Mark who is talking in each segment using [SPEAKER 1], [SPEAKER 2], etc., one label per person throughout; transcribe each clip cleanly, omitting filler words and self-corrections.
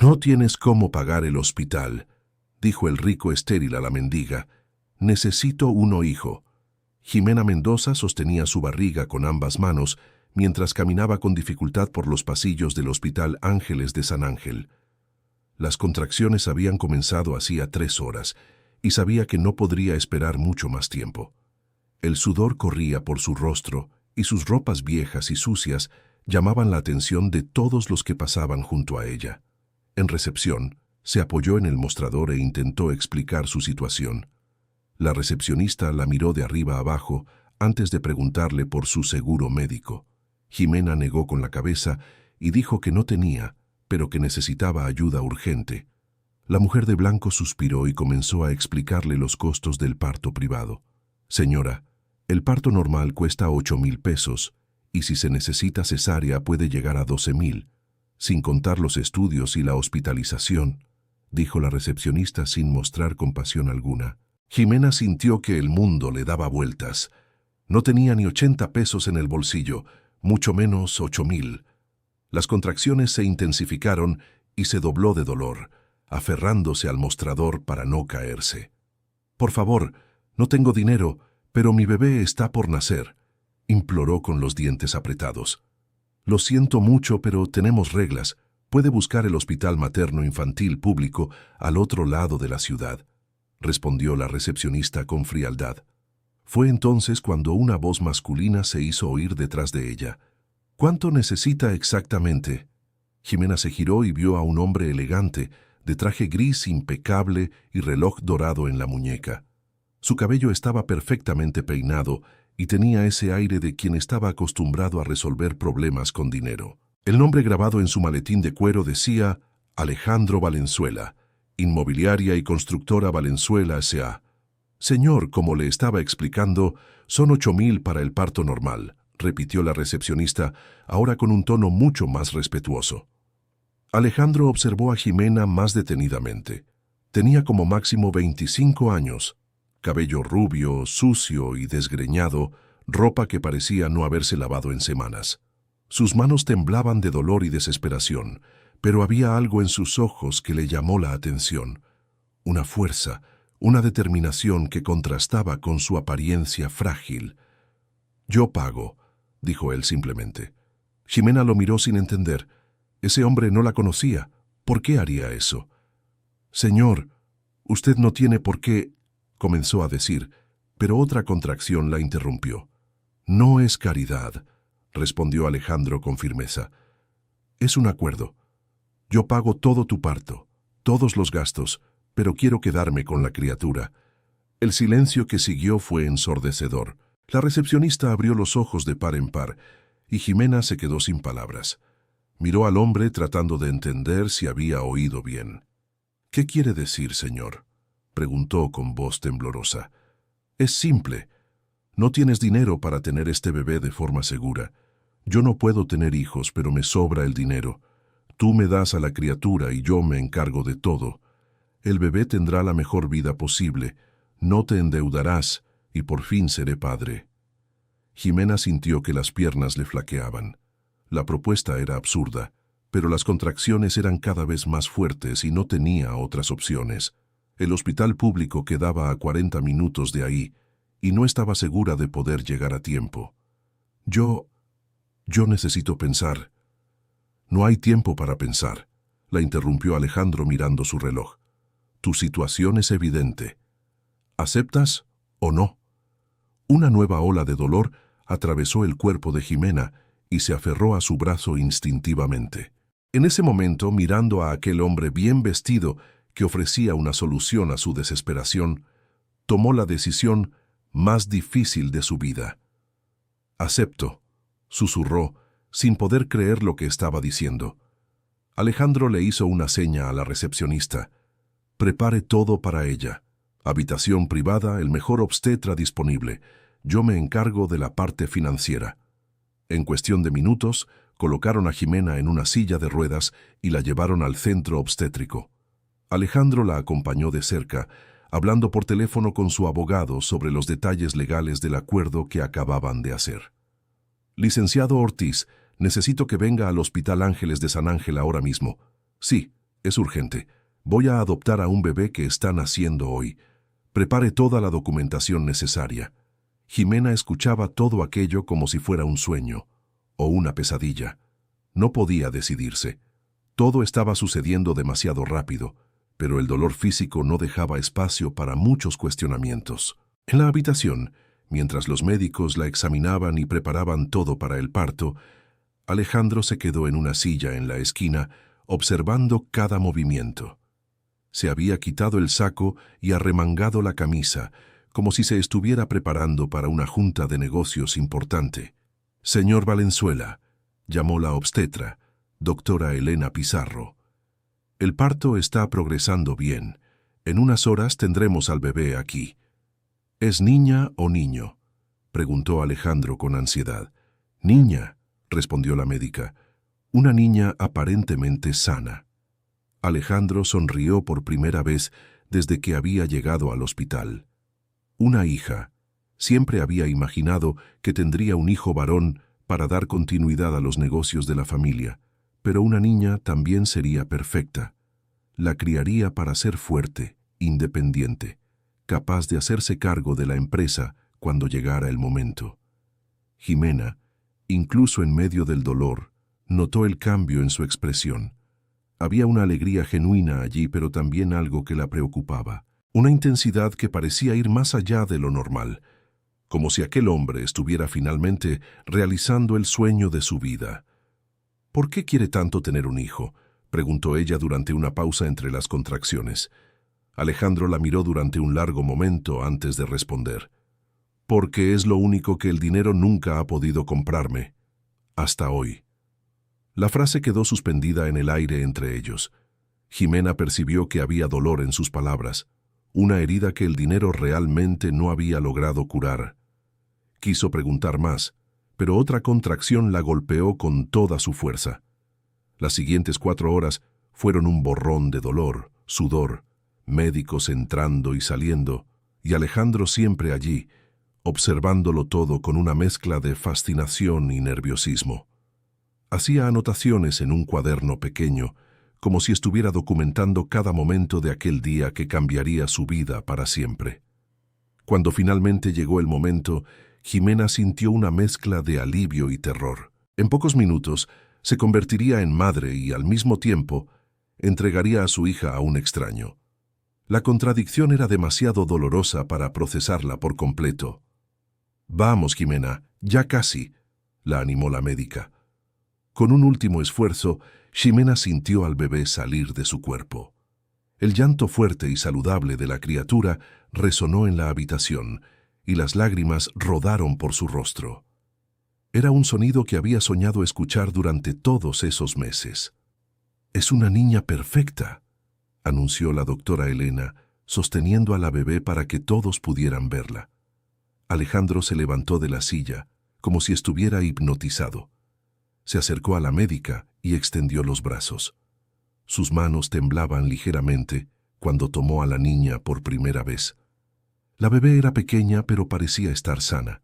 [SPEAKER 1] No tienes cómo pagar el hospital, dijo el rico estéril a la mendiga. Necesito uno, hijo. Jimena Mendoza sostenía su barriga con ambas manos mientras caminaba con dificultad por los pasillos del Hospital Ángeles de San Ángel. Las contracciones habían comenzado hacía 3 horas y sabía que no podría esperar mucho más tiempo. El sudor corría por su rostro y sus ropas viejas y sucias llamaban la atención de todos los que pasaban junto a ella. En recepción, se apoyó en el mostrador e intentó explicar su situación. La recepcionista la miró de arriba abajo antes de preguntarle por su seguro médico. Jimena negó con la cabeza y dijo que no tenía, pero que necesitaba ayuda urgente. La mujer de blanco suspiró y comenzó a explicarle los costos del parto privado. Señora, el parto normal cuesta 8,000 pesos y si se necesita cesárea puede llegar a 12,000, sin contar los estudios y la hospitalización, dijo la recepcionista sin mostrar compasión alguna. Jimena sintió que el mundo le daba vueltas. No tenía ni 80 pesos en el bolsillo, mucho menos 8,000. Las contracciones se intensificaron y se dobló de dolor, aferrándose al mostrador para no caerse. Por favor, no tengo dinero, pero mi bebé está por nacer, imploró con los dientes apretados. Lo siento mucho, pero tenemos reglas. Puede buscar el hospital materno-infantil público al otro lado de la ciudad, respondió la recepcionista con frialdad. Fue entonces cuando una voz masculina se hizo oír detrás de ella. ¿Cuánto necesita exactamente? Jimena se giró y vio a un hombre elegante, de traje gris impecable y reloj dorado en la muñeca. Su cabello estaba perfectamente peinado y tenía ese aire de quien estaba acostumbrado a resolver problemas con dinero. El nombre grabado en su maletín de cuero decía Alejandro Valenzuela, Inmobiliaria y Constructora Valenzuela S.A. Señor, como le estaba explicando, son 8,000 para el parto normal, repitió la recepcionista, ahora con un tono mucho más respetuoso. Alejandro observó a Jimena más detenidamente. Tenía como máximo 25 años, cabello rubio, sucio y desgreñado, ropa que parecía no haberse lavado en semanas. Sus manos temblaban de dolor y desesperación, pero había algo en sus ojos que le llamó la atención. Una fuerza, una determinación que contrastaba con su apariencia frágil. «Yo pago», dijo él simplemente. Jimena lo miró sin entender. Ese hombre no la conocía. ¿Por qué haría eso? «Señor, usted no tiene por qué», comenzó a decir, pero otra contracción la interrumpió. «No es caridad», respondió Alejandro con firmeza. «Es un acuerdo. Yo pago todo tu parto, todos los gastos, pero quiero quedarme con la criatura». El silencio que siguió fue ensordecedor. La recepcionista abrió los ojos de par en par, y Jimena se quedó sin palabras. Miró al hombre tratando de entender si había oído bien. «¿Qué quiere decir, señor?», preguntó con voz temblorosa. «Es simple. No tienes dinero para tener este bebé de forma segura. Yo no puedo tener hijos, pero me sobra el dinero. Tú me das a la criatura y yo me encargo de todo. El bebé tendrá la mejor vida posible. No te endeudarás y por fin seré padre». Jimena sintió que las piernas le flaqueaban. La propuesta era absurda, pero las contracciones eran cada vez más fuertes y no tenía otras opciones. El hospital público quedaba a 40 minutos de ahí y no estaba segura de poder llegar a tiempo. Yo necesito pensar». «No hay tiempo para pensar», la interrumpió Alejandro mirando su reloj. «Tu situación es evidente. ¿Aceptas o no?». Una nueva ola de dolor atravesó el cuerpo de Jimena y se aferró a su brazo instintivamente. En ese momento, mirando a aquel hombre bien vestido que ofrecía una solución a su desesperación, tomó la decisión más difícil de su vida. «Acepto», susurró, sin poder creer lo que estaba diciendo. Alejandro le hizo una seña a la recepcionista. «Prepare todo para ella. Habitación privada, el mejor obstetra disponible. Yo me encargo de la parte financiera». En cuestión de minutos, colocaron a Jimena en una silla de ruedas y la llevaron al centro obstétrico. Alejandro la acompañó de cerca, hablando por teléfono con su abogado sobre los detalles legales del acuerdo que acababan de hacer. «Licenciado Ortiz, necesito que venga al Hospital Ángeles de San Ángel ahora mismo». «Sí», Es urgente. Voy a adoptar a un bebé que está naciendo hoy. Prepare toda la documentación necesaria. Jimena escuchaba todo aquello como si fuera un sueño o una pesadilla. No podía decidirse. Todo estaba sucediendo demasiado rápido, pero el dolor físico no dejaba espacio para muchos cuestionamientos. En la habitación, mientras los médicos la examinaban y preparaban todo para el parto, Alejandro se quedó en una silla en la esquina, observando cada movimiento. Se había quitado el saco y arremangado la camisa, como si se estuviera preparando para una junta de negocios importante. «Señor Valenzuela», llamó la obstetra, doctora Elena Pizarro. «El parto está progresando bien. En unas horas tendremos al bebé aquí». «¿Es niña o niño?», preguntó Alejandro con ansiedad. «Niña», respondió la médica. «Una niña aparentemente sana». Alejandro sonrió por primera vez desde que había llegado al hospital. Una hija. Siempre había imaginado que tendría un hijo varón para dar continuidad a los negocios de la familia, pero una niña también sería perfecta. La criaría para ser fuerte, independiente, capaz de hacerse cargo de la empresa cuando llegara el momento. Jimena, incluso en medio del dolor, notó el cambio en su expresión. Había una alegría genuina allí, pero también algo que la preocupaba. Una intensidad que parecía ir más allá de lo normal, como si aquel hombre estuviera finalmente realizando el sueño de su vida. «¿Por qué quiere tanto tener un hijo?», preguntó ella durante una pausa entre las contracciones. Alejandro la miró durante un largo momento antes de responder. «Porque es lo único que el dinero nunca ha podido comprarme. Hasta hoy». La frase quedó suspendida en el aire entre ellos. Jimena percibió que había dolor en sus palabras, una herida que el dinero realmente no había logrado curar. Quiso preguntar más, pero otra contracción la golpeó con toda su fuerza. Las siguientes 4 horas fueron un borrón de dolor, sudor, médicos entrando y saliendo, y Alejandro siempre allí, observándolo todo con una mezcla de fascinación y nerviosismo. Hacía anotaciones en un cuaderno pequeño, como si estuviera documentando cada momento de aquel día que cambiaría su vida para siempre. Cuando finalmente llegó el momento, Jimena sintió una mezcla de alivio y terror. En pocos minutos se convertiría en madre y, al mismo tiempo, entregaría a su hija a un extraño. La contradicción era demasiado dolorosa para procesarla por completo. «Vamos, Jimena, ya casi», la animó la médica. Con un último esfuerzo, Jimena sintió al bebé salir de su cuerpo. El llanto fuerte y saludable de la criatura resonó en la habitación, y las lágrimas rodaron por su rostro. Era un sonido que había soñado escuchar durante todos esos meses. «Es una niña perfecta», anunció la doctora Elena, sosteniendo a la bebé para que todos pudieran verla. Alejandro se levantó de la silla, como si estuviera hipnotizado. Se acercó a la médica y extendió los brazos. Sus manos temblaban ligeramente cuando tomó a la niña por primera vez. La bebé era pequeña, pero parecía estar sana.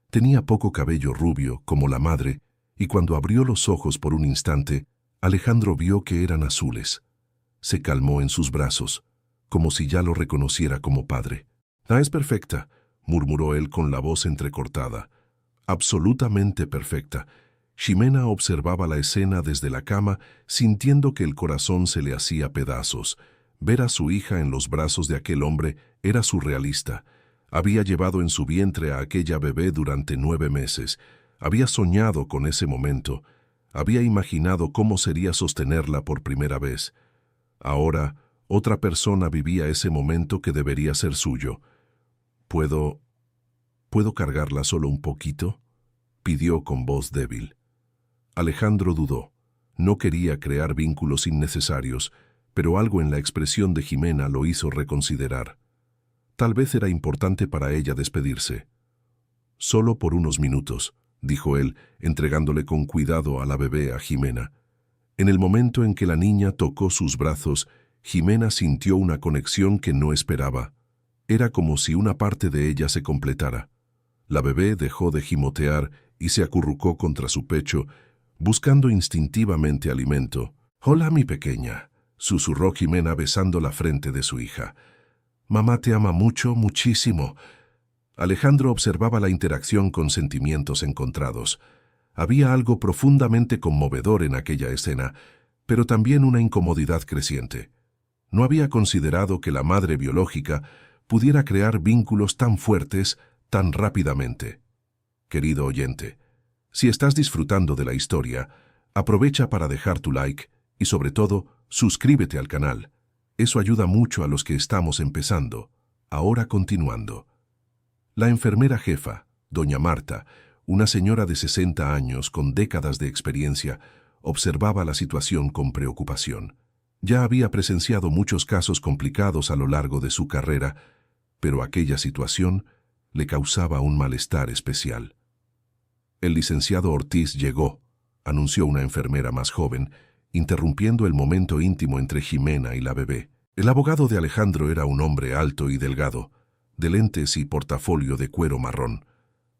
[SPEAKER 1] Tenía poco cabello rubio, como la madre, y cuando abrió los ojos por un instante, Alejandro vio que eran azules. Se calmó en sus brazos, como si ya lo reconociera como padre. «Ah, es perfecta», murmuró él con la voz entrecortada. «Absolutamente perfecta». Jimena observaba la escena desde la cama, sintiendo que el corazón se le hacía pedazos. Ver a su hija en los brazos de aquel hombre era surrealista. Había llevado en su vientre a aquella bebé durante 9 meses. Había soñado con ese momento. Había imaginado cómo sería sostenerla por primera vez. Ahora, otra persona vivía ese momento que debería ser suyo. ¿Puedo cargarla solo un poquito?», pidió con voz débil. Alejandro dudó. No quería crear vínculos innecesarios, pero algo en la expresión de Jimena lo hizo reconsiderar. Tal vez era importante para ella despedirse. «Solo por unos minutos», dijo él, entregándole con cuidado a la bebé a Jimena. En el momento en que la niña tocó sus brazos, Jimena sintió una conexión que no esperaba. Era como si una parte de ella se completara. La bebé dejó de gimotear y se acurrucó contra su pecho, buscando instintivamente alimento. «Hola, mi pequeña», susurró Jimena besando la frente de su hija. «Mamá te ama mucho, muchísimo». Alejandro observaba la interacción con sentimientos encontrados. Había algo profundamente conmovedor en aquella escena, pero también una incomodidad creciente. No había considerado que la madre biológica pudiera crear vínculos tan fuertes tan rápidamente. Querido oyente, si estás disfrutando de la historia, aprovecha para dejar tu like y, sobre todo, suscríbete al canal. Eso ayuda mucho a los que estamos empezando. Ahora continuando. La enfermera jefa, doña Marta, una señora de 60 años con décadas de experiencia, observaba la situación con preocupación. Ya había presenciado muchos casos complicados a lo largo de su carrera, pero aquella situación le causaba un malestar especial. «El licenciado Ortiz llegó», anunció una enfermera más joven, interrumpiendo el momento íntimo entre Jimena y la bebé. El abogado de Alejandro era un hombre alto y delgado, de lentes y portafolio de cuero marrón.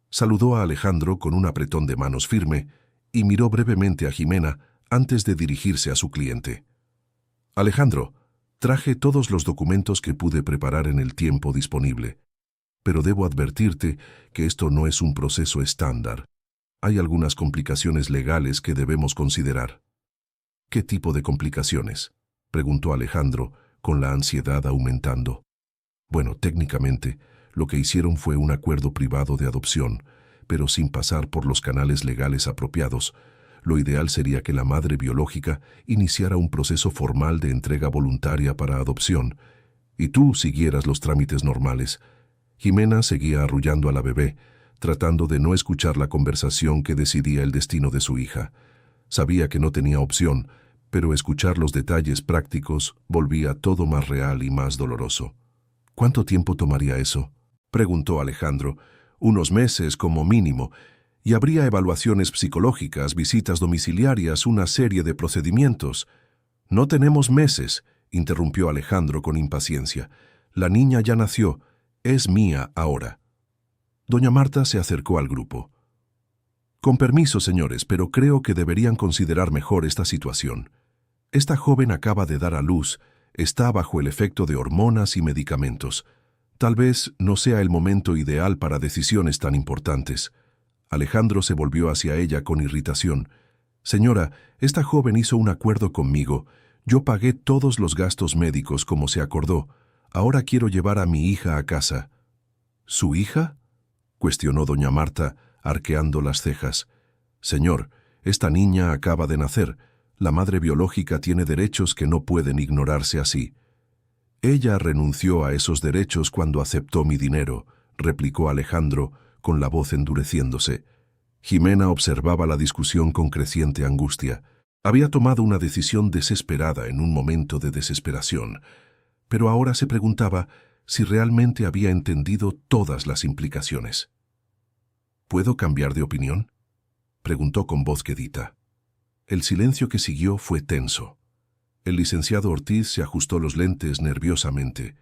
[SPEAKER 1] Saludó a Alejandro con un apretón de manos firme y miró brevemente a Jimena antes de dirigirse a su cliente. «Alejandro, traje todos los documentos que pude preparar en el tiempo disponible, pero debo advertirte que esto no es un proceso estándar. Hay algunas complicaciones legales que debemos considerar». «¿Qué tipo de complicaciones?», preguntó Alejandro, con la ansiedad aumentando. «Bueno, técnicamente, lo que hicieron fue un acuerdo privado de adopción, pero sin pasar por los canales legales apropiados. Lo ideal sería que la madre biológica iniciara un proceso formal de entrega voluntaria para adopción, y tú siguieras los trámites normales». Jimena seguía arrullando a la bebé, tratando de no escuchar la conversación que decidía el destino de su hija. Sabía que no tenía opción, pero escuchar los detalles prácticos volvía todo más real y más doloroso. «¿Cuánto tiempo tomaría eso?», preguntó Alejandro. «Unos meses como mínimo, y habría evaluaciones psicológicas, visitas domiciliarias, una serie de procedimientos». «No tenemos meses», interrumpió Alejandro con impaciencia. «La niña ya nació, es mía ahora». Doña Marta se acercó al grupo. «Con permiso, señores, pero creo que deberían considerar mejor esta situación. Esta joven acaba de dar a luz, está bajo el efecto de hormonas y medicamentos. Tal vez no sea el momento ideal para decisiones tan importantes». Alejandro se volvió hacia ella con irritación. «Señora, esta joven hizo un acuerdo conmigo. Yo pagué todos los gastos médicos como se acordó. Ahora quiero llevar a mi hija a casa». «¿Su hija?», cuestionó doña Marta, arqueando las cejas. «Señor, esta niña acaba de nacer. La madre biológica tiene derechos que no pueden ignorarse así». «Ella renunció a esos derechos cuando aceptó mi dinero», replicó Alejandro, con la voz endureciéndose. Jimena observaba la discusión con creciente angustia. Había tomado una decisión desesperada en un momento de desesperación, pero ahora se preguntaba si realmente había entendido todas las implicaciones. «¿Puedo cambiar de opinión?», preguntó con voz quedita. El silencio que siguió fue tenso. El licenciado Ortiz se ajustó los lentes nerviosamente.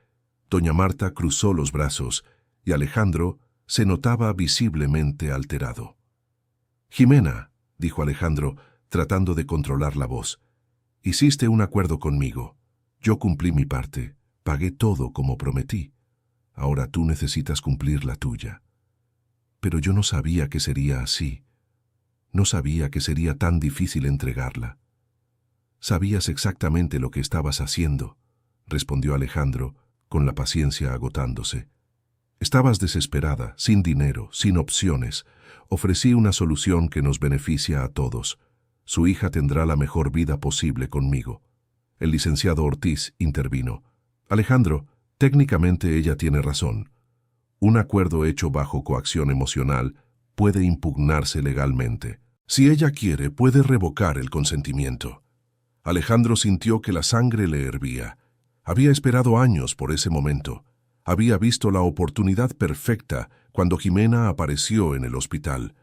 [SPEAKER 1] Doña Marta cruzó los brazos y Alejandro se notaba visiblemente alterado. «Jimena», dijo Alejandro, tratando de controlar la voz, «hiciste un acuerdo conmigo. Yo cumplí mi parte, pagué todo como prometí. Ahora tú necesitas cumplir la tuya». «Pero yo no sabía que sería así. No sabía que sería tan difícil entregarla». «Sabías exactamente lo que estabas haciendo», respondió Alejandro, con la paciencia agotándose. «Estabas desesperada, sin dinero, sin opciones. Ofrecí una solución que nos beneficia a todos. Su hija tendrá la mejor vida posible conmigo». El licenciado Ortiz intervino. «Alejandro, técnicamente ella tiene razón. Un acuerdo hecho bajo coacción emocional puede impugnarse legalmente. Si ella quiere, puede revocar el consentimiento». Alejandro sintió que la sangre le hervía. Había esperado años por ese momento. Había visto la oportunidad perfecta cuando Jimena apareció en el hospital.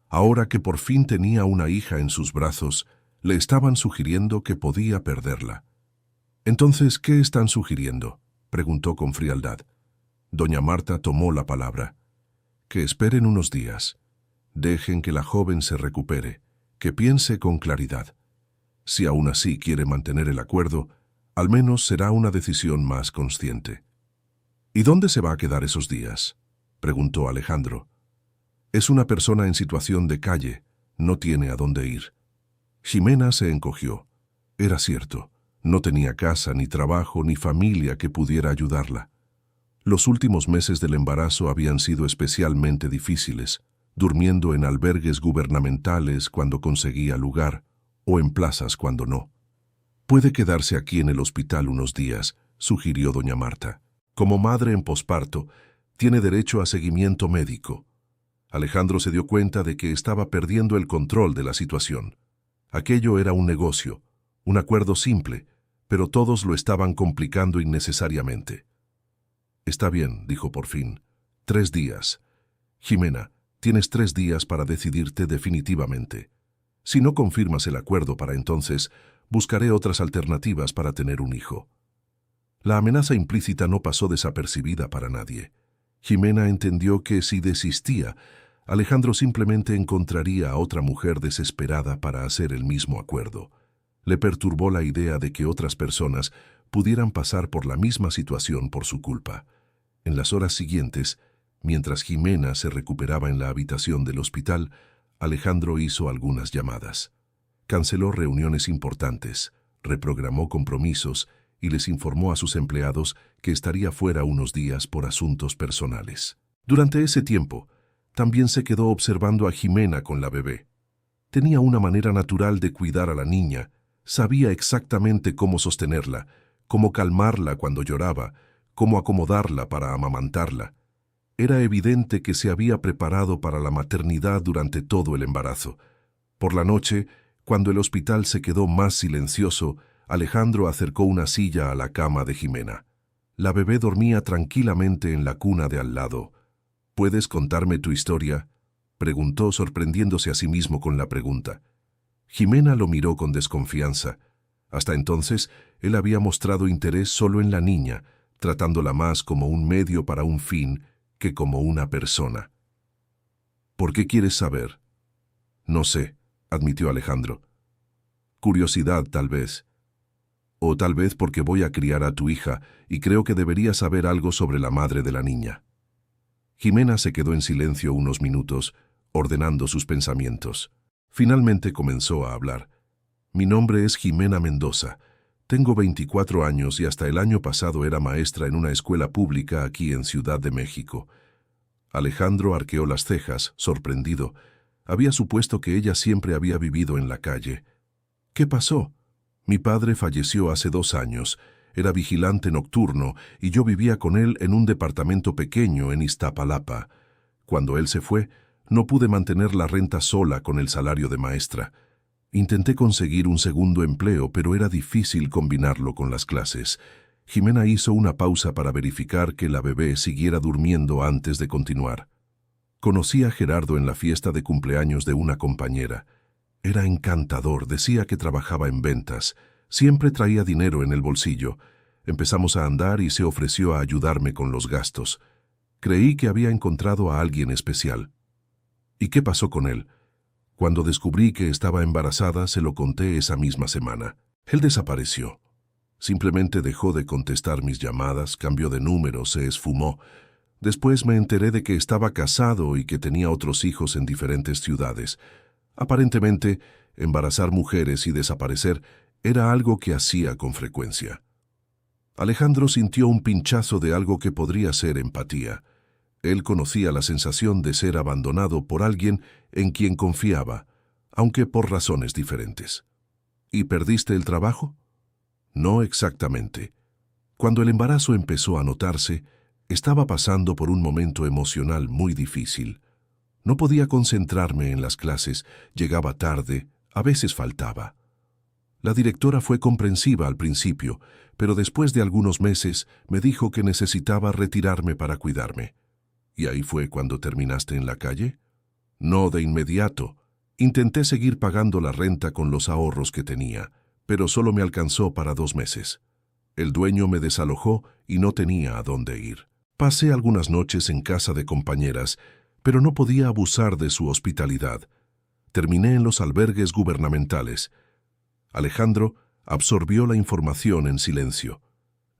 [SPEAKER 1] Ahora que por fin tenía una hija en sus brazos, le estaban sugiriendo que podía perderla. «Entonces, ¿qué están sugiriendo?», preguntó con frialdad. Doña Marta tomó la palabra. «Que esperen unos días. Dejen que la joven se recupere, que piense con claridad. Si aún así quiere mantener el acuerdo, Al menos será una decisión más consciente. ¿Y dónde se va a quedar esos días?, preguntó Alejandro. Es una persona en situación de calle, no tiene a dónde ir. Ximena se encogió. Era cierto, no tenía casa, ni trabajo, ni familia que pudiera ayudarla. Los últimos meses del embarazo habían sido especialmente difíciles, durmiendo en albergues gubernamentales cuando conseguía lugar, o en plazas cuando no. «Puede quedarse aquí en el hospital unos días», sugirió doña Marta. «Como madre en posparto, tiene derecho a seguimiento médico». Alejandro se dio cuenta de que estaba perdiendo el control de la situación. Aquello era un negocio, un acuerdo simple, pero todos lo estaban complicando innecesariamente. «Está bien», dijo por fin. 3 días. Ximena, tienes 3 días para decidirte definitivamente. Si no confirmas el acuerdo para entonces, buscaré otras alternativas para tener un hijo». La amenaza implícita no pasó desapercibida para nadie. Ximena entendió que si desistía, Alejandro simplemente encontraría a otra mujer desesperada para hacer el mismo acuerdo. Le perturbó la idea de que otras personas pudieran pasar por la misma situación por su culpa. En las horas siguientes, mientras Ximena se recuperaba en la habitación del hospital, Alejandro hizo algunas llamadas. Canceló reuniones importantes, reprogramó compromisos y les informó a sus empleados que estaría fuera unos días por asuntos personales. Durante ese tiempo, también se quedó observando a Ximena con la bebé. Tenía una manera natural de cuidar a la niña, sabía exactamente cómo sostenerla, cómo calmarla cuando lloraba, cómo acomodarla para amamantarla. Era evidente que se había preparado para la maternidad durante todo el embarazo. Por la noche, cuando el hospital se quedó más silencioso, Alejandro acercó una silla a la cama de Ximena. La bebé dormía tranquilamente en la cuna de al lado. «¿Puedes contarme tu historia?», preguntó, sorprendiéndose a sí mismo con la pregunta. Ximena lo miró con desconfianza. Hasta entonces, él había mostrado interés solo en la niña, tratándola más como un medio para un fin que como una persona. «¿Por qué quieres saber?». «No sé», admitió Alejandro. «Curiosidad, tal vez. O tal vez porque voy a criar a tu hija y creo que deberías saber algo sobre la madre de la niña». Ximena se quedó en silencio unos minutos, ordenando sus pensamientos. Finalmente comenzó a hablar. «Mi nombre es Ximena Mendoza. Tengo 24 años y hasta el año pasado era maestra en una escuela pública aquí en Ciudad de México». Alejandro arqueó las cejas, sorprendido. Había supuesto que ella siempre había vivido en la calle. «¿Qué pasó?». «Mi padre falleció hace 2 años. Era vigilante nocturno y yo vivía con él en un departamento pequeño en Iztapalapa. Cuando él se fue, no pude mantener la renta sola con el salario de maestra. Intenté conseguir un segundo empleo, pero era difícil combinarlo con las clases». Ximena hizo una pausa para verificar que la bebé siguiera durmiendo antes de continuar. «Conocí a Gerardo en la fiesta de cumpleaños de una compañera. Era encantador, decía que trabajaba en ventas. Siempre traía dinero en el bolsillo. Empezamos a andar y se ofreció a ayudarme con los gastos. Creí que había encontrado a alguien especial». «¿Y qué pasó con él?». «Cuando descubrí que estaba embarazada, se lo conté esa misma semana. Él desapareció. Simplemente dejó de contestar mis llamadas, cambió de número, se esfumó. Después me enteré de que estaba casado y que tenía otros hijos en diferentes ciudades. Aparentemente, embarazar mujeres y desaparecer era algo que hacía con frecuencia». Alejandro sintió un pinchazo de algo que podría ser empatía. Él conocía la sensación de ser abandonado por alguien en quien confiaba, aunque por razones diferentes. «¿Y perdiste el trabajo?». «No exactamente. Cuando el embarazo empezó a notarse, estaba pasando por un momento emocional muy difícil. No podía concentrarme en las clases, llegaba tarde, a veces faltaba. La directora fue comprensiva al principio, pero después de algunos meses me dijo que necesitaba retirarme para cuidarme». «¿Y ahí fue cuando terminaste en la calle?». «No de inmediato. Intenté seguir pagando la renta con los ahorros que tenía, pero solo me alcanzó para 2 meses. El dueño me desalojó y no tenía a dónde ir. Pasé algunas noches en casa de compañeras, pero no podía abusar de su hospitalidad. Terminé en los albergues gubernamentales». Alejandro absorbió la información en silencio.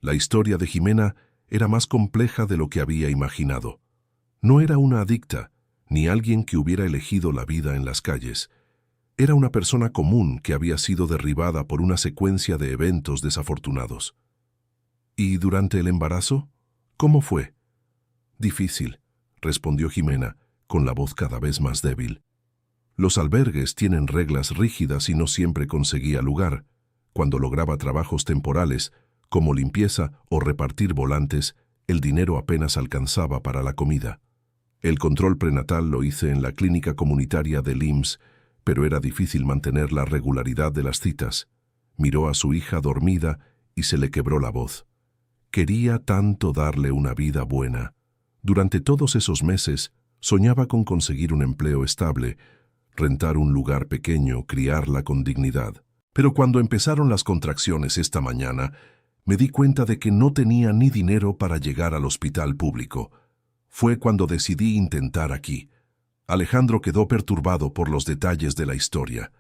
[SPEAKER 1] La historia de Jimena era más compleja de lo que había imaginado. No era una adicta, ni alguien que hubiera elegido la vida en las calles. Era una persona común que había sido derribada por una secuencia de eventos desafortunados. ¿Y durante el embarazo? ¿Cómo fue? Difícil, respondió Jimena, con la voz cada vez más débil. Los albergues tienen reglas rígidas y no siempre conseguía lugar. Cuando lograba trabajos temporales, como limpieza o repartir volantes, el dinero apenas alcanzaba para la comida. El control prenatal lo hice en la clínica comunitaria del IMSS, pero era difícil mantener la regularidad de las citas. Miró a su hija dormida y se le quebró la voz. Quería tanto darle una vida buena. Durante todos esos meses, soñaba con conseguir un empleo estable, rentar un lugar pequeño, criarla con dignidad. Pero cuando empezaron las contracciones esta mañana, me di cuenta de que no tenía ni dinero para llegar al hospital público. Fue cuando decidí intentar aquí. Alejandro quedó perturbado por los detalles de la historia.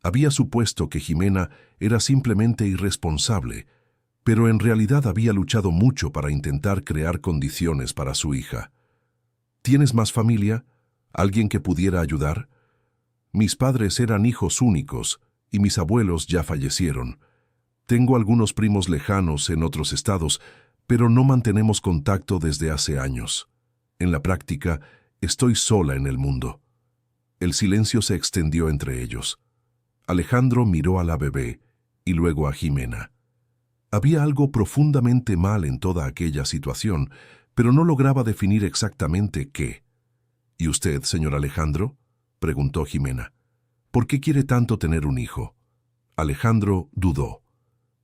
[SPEAKER 1] Había supuesto que Jimena era simplemente irresponsable, pero en realidad había luchado mucho para intentar crear condiciones para su hija. ¿Tienes más familia? ¿Alguien que pudiera ayudar? Mis padres eran hijos únicos y mis abuelos ya fallecieron. Tengo algunos primos lejanos en otros estados, pero no mantenemos contacto desde hace años. En la práctica, estoy sola en el mundo. El silencio se extendió entre ellos. Alejandro miró a la bebé y luego a Jimena. Había algo profundamente mal en toda aquella situación, pero no lograba definir exactamente qué. ¿Y usted, señor Alejandro?, preguntó Jimena. ¿Por qué quiere tanto tener un hijo? Alejandro dudó.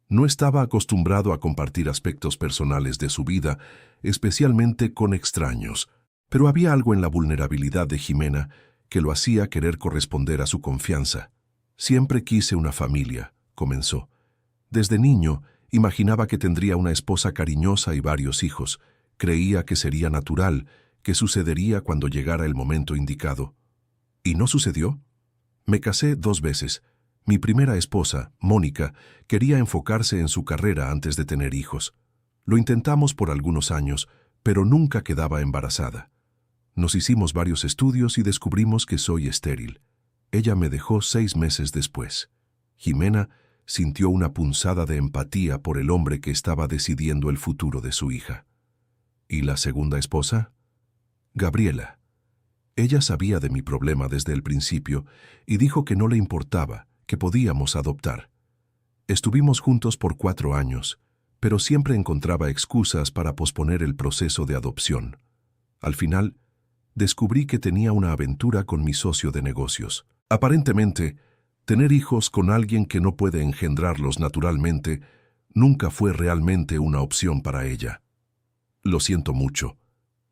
[SPEAKER 1] No estaba acostumbrado a compartir aspectos personales de su vida, especialmente con extraños, pero había algo en la vulnerabilidad de Jimena que lo hacía querer corresponder a su confianza. Siempre quise una familia, comenzó. Desde niño, imaginaba que tendría una esposa cariñosa y varios hijos. Creía que sería natural, que sucedería cuando llegara el momento indicado. ¿Y no sucedió? Me casé 2 veces. Mi primera esposa, Mónica, quería enfocarse en su carrera antes de tener hijos. Lo intentamos por algunos años, pero nunca quedaba embarazada. Nos hicimos varios estudios y descubrimos que soy estéril. Ella me dejó 6 meses después. Jimena sintió una punzada de empatía por el hombre que estaba decidiendo el futuro de su hija. ¿Y la segunda esposa? Gabriela. Ella sabía de mi problema desde el principio y dijo que no le importaba, que podíamos adoptar. Estuvimos juntos por 4 años, pero siempre encontraba excusas para posponer el proceso de adopción. Al final, descubrí que tenía una aventura con mi socio de negocios. Aparentemente, tener hijos con alguien que no puede engendrarlos naturalmente nunca fue realmente una opción para ella. Lo siento mucho,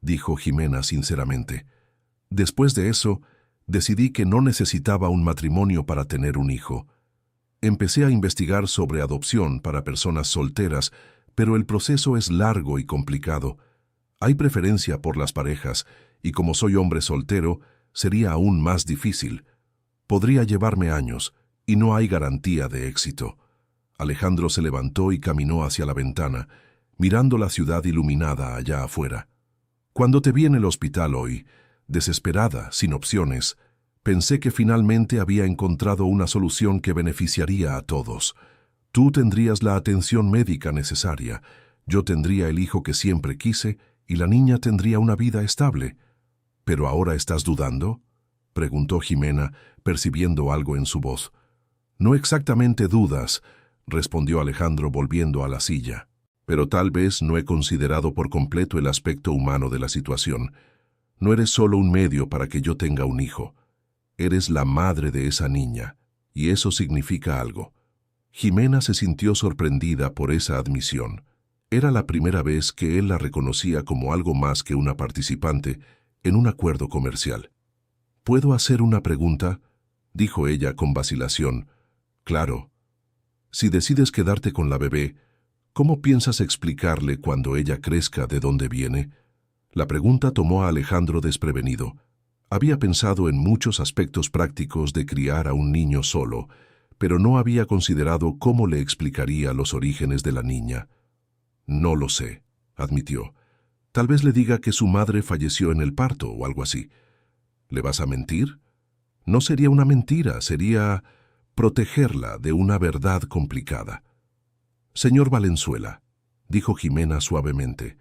[SPEAKER 1] dijo Jimena sinceramente. Después de eso, decidí que no necesitaba un matrimonio para tener un hijo. Empecé a investigar sobre adopción para personas solteras, pero el proceso es largo y complicado. Hay preferencia por las parejas, y como soy hombre soltero, sería aún más difícil. Podría llevarme años, y no hay garantía de éxito. Alejandro se levantó y caminó hacia la ventana, mirando la ciudad iluminada allá afuera. Cuando te vi en el hospital hoy, desesperada, sin opciones, pensé que finalmente había encontrado una solución que beneficiaría a todos. Tú tendrías la atención médica necesaria, yo tendría el hijo que siempre quise y la niña tendría una vida estable. ¿Pero ahora estás dudando?, preguntó Jimena, percibiendo algo en su voz. No exactamente dudas, respondió Alejandro volviendo a la silla. Pero tal vez no he considerado por completo el aspecto humano de la situación. No eres solo un medio para que yo tenga un hijo. Eres la madre de esa niña, y eso significa algo. Jimena se sintió sorprendida por esa admisión. Era la primera vez que él la reconocía como algo más que una participante en un acuerdo comercial. ¿Puedo hacer una pregunta?, dijo ella con vacilación. Claro. Si decides quedarte con la bebé, ¿cómo piensas explicarle cuando ella crezca de dónde viene? La pregunta tomó a Alejandro desprevenido. Había pensado en muchos aspectos prácticos de criar a un niño solo, pero no había considerado cómo le explicaría los orígenes de la niña. «No lo sé», admitió. «Tal vez le diga que su madre falleció en el parto o algo así». «¿Le vas a mentir?» «No sería una mentira, sería protegerla de una verdad complicada». «Señor Valenzuela», dijo Jimena suavemente,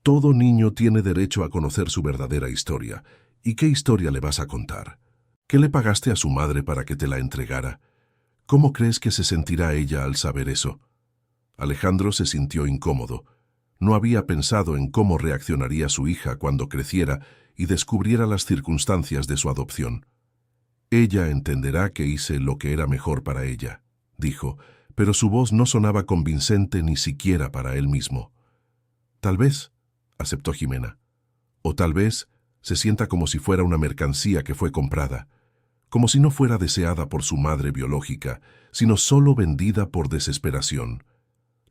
[SPEAKER 1] «todo niño tiene derecho a conocer su verdadera historia. ¿Y qué historia le vas a contar? ¿Qué le pagaste a su madre para que te la entregara? ¿Cómo crees que se sentirá ella al saber eso?» Alejandro se sintió incómodo. No había pensado en cómo reaccionaría su hija cuando creciera y descubriera las circunstancias de su adopción. «Ella entenderá que hice lo que era mejor para ella», dijo, pero su voz no sonaba convincente ni siquiera para él mismo. «Tal vez», aceptó Jimena, «o tal vez se sienta como si fuera una mercancía que fue comprada, como si no fuera deseada por su madre biológica, sino solo vendida por desesperación».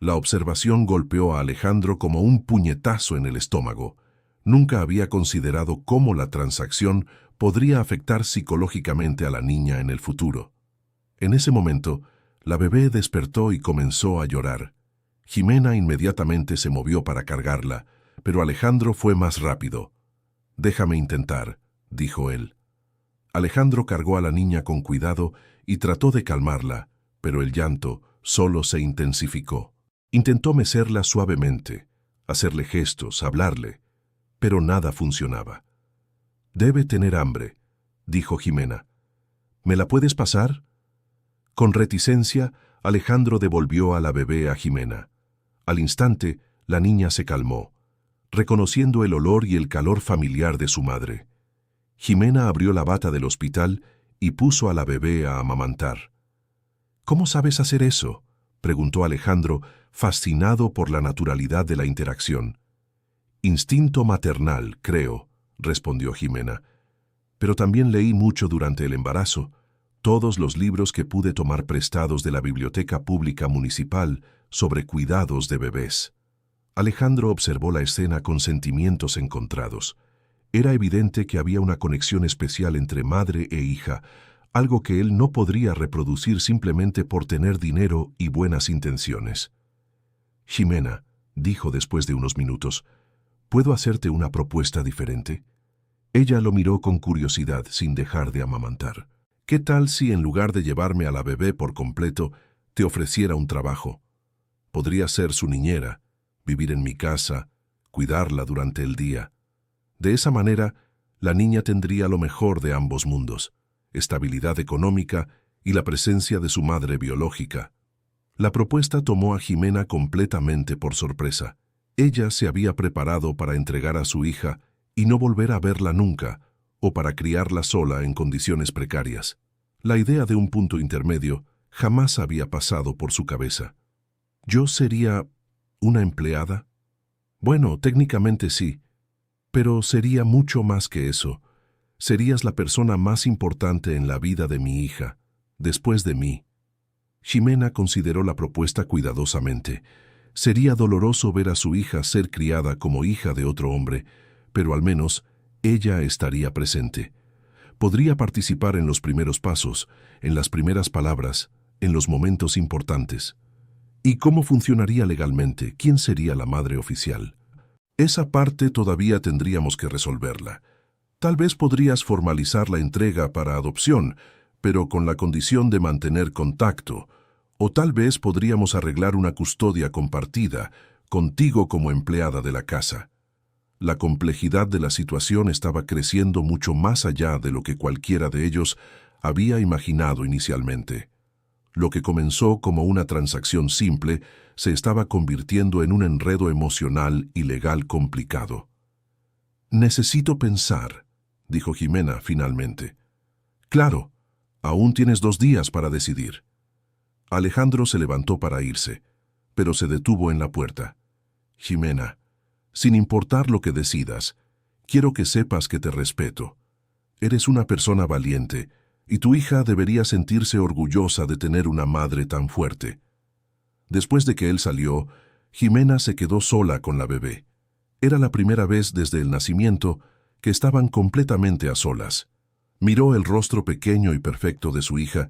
[SPEAKER 1] La observación golpeó a Alejandro como un puñetazo en el estómago. Nunca había considerado cómo la transacción podría afectar psicológicamente a la niña en el futuro. En ese momento, la bebé despertó y comenzó a llorar. Jimena inmediatamente se movió para cargarla, pero Alejandro fue más rápido. «Déjame intentar», dijo él. Alejandro cargó a la niña con cuidado y trató de calmarla, pero el llanto solo se intensificó. Intentó mecerla suavemente, hacerle gestos, hablarle, pero nada funcionaba. «Debe tener hambre», dijo Jimena. «¿Me la puedes pasar?» Con reticencia, Alejandro devolvió a la bebé a Jimena. Al instante, la niña se calmó, reconociendo el olor y el calor familiar de su madre. Jimena abrió la bata del hospital y puso a la bebé a amamantar. «¿Cómo sabes hacer eso?», preguntó Alejandro, fascinado por la naturalidad de la interacción. «Instinto maternal, creo», respondió Jimena. «Pero también leí mucho durante el embarazo, todos los libros que pude tomar prestados de la Biblioteca Pública Municipal sobre cuidados de bebés». Alejandro observó la escena con sentimientos encontrados. Era evidente que había una conexión especial entre madre e hija, algo que él no podría reproducir simplemente por tener dinero y buenas intenciones. «Jimena», dijo después de unos minutos, «¿puedo hacerte una propuesta diferente?» Ella lo miró con curiosidad, sin dejar de amamantar. «¿Qué tal si en lugar de llevarme a la bebé por completo, te ofreciera un trabajo? Podría ser su niñera, vivir en mi casa, cuidarla durante el día. De esa manera, la niña tendría lo mejor de ambos mundos, estabilidad económica y la presencia de su madre biológica». La propuesta tomó a Jimena completamente por sorpresa. Ella se había preparado para entregar a su hija y no volver a verla nunca, o para criarla sola en condiciones precarias. La idea de un punto intermedio jamás había pasado por su cabeza. ¿Yo sería una empleada? Bueno, técnicamente sí, pero sería mucho más que eso. Serías la persona más importante en la vida de mi hija, después de mí. Jimena consideró la propuesta cuidadosamente. Sería doloroso ver a su hija ser criada como hija de otro hombre, pero al menos ella estaría presente. Podría participar en los primeros pasos, en las primeras palabras, en los momentos importantes. ¿Y cómo funcionaría legalmente? ¿Quién sería la madre oficial? Esa parte todavía tendríamos que resolverla. Tal vez podrías formalizar la entrega para adopción, pero con la condición de mantener contacto, o tal vez podríamos arreglar una custodia compartida, contigo como empleada de la casa. La complejidad de la situación estaba creciendo mucho más allá de lo que cualquiera de ellos había imaginado inicialmente. Lo que comenzó como una transacción simple se estaba convirtiendo en un enredo emocional y legal complicado. «Necesito pensar», dijo Jimena finalmente. «Claro, aún tienes 2 días para decidir». Alejandro se levantó para irse, pero se detuvo en la puerta. «Jimena, sin importar lo que decidas, quiero que sepas que te respeto. Eres una persona valiente, y tu hija debería sentirse orgullosa de tener una madre tan fuerte». Después de que él salió, Jimena se quedó sola con la bebé. Era la primera vez desde el nacimiento que estaban completamente a solas. Miró el rostro pequeño y perfecto de su hija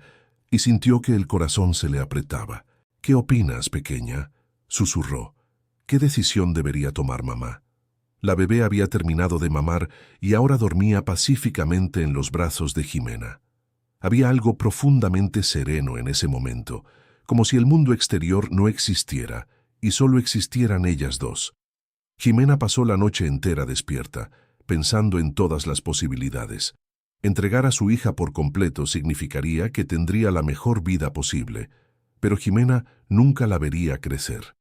[SPEAKER 1] y sintió que el corazón se le apretaba. «¿Qué opinas, pequeña?», susurró. «¿Qué decisión debería tomar mamá?». La bebé había terminado de mamar y ahora dormía pacíficamente en los brazos de Jimena. Había algo profundamente sereno en ese momento, como si el mundo exterior no existiera y solo existieran ellas dos. Jimena pasó la noche entera despierta, pensando en todas las posibilidades. Entregar a su hija por completo significaría que tendría la mejor vida posible, pero Jimena nunca la vería crecer.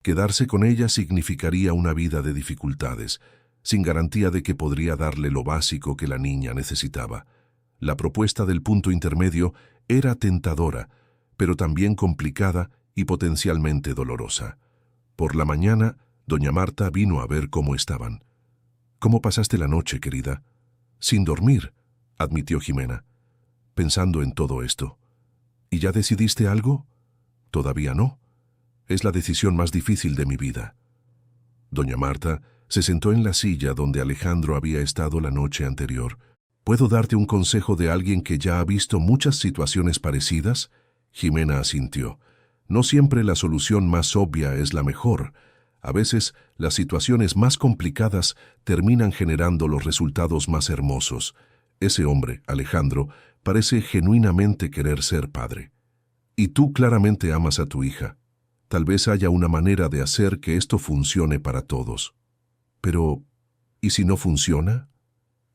[SPEAKER 1] Quedarse con ella significaría una vida de dificultades, sin garantía de que podría darle lo básico que la niña necesitaba. La propuesta del punto intermedio era tentadora, pero también complicada y potencialmente dolorosa. Por la mañana, doña Marta vino a ver cómo estaban. «¿Cómo pasaste la noche, querida?» «Sin dormir», admitió Jimena, pensando en todo esto. «¿Y ya decidiste algo?» «Todavía no. Es la decisión más difícil de mi vida». Doña Marta se sentó en la silla donde Alejandro había estado la noche anterior. «¿Puedo darte un consejo de alguien que ya ha visto muchas situaciones parecidas?» Jimena asintió. «No siempre la solución más obvia es la mejor. A veces, las situaciones más complicadas terminan generando los resultados más hermosos. Ese hombre, Alejandro, parece genuinamente querer ser padre. Y tú claramente amas a tu hija. Tal vez haya una manera de hacer que esto funcione para todos. Pero, ¿y si no funciona?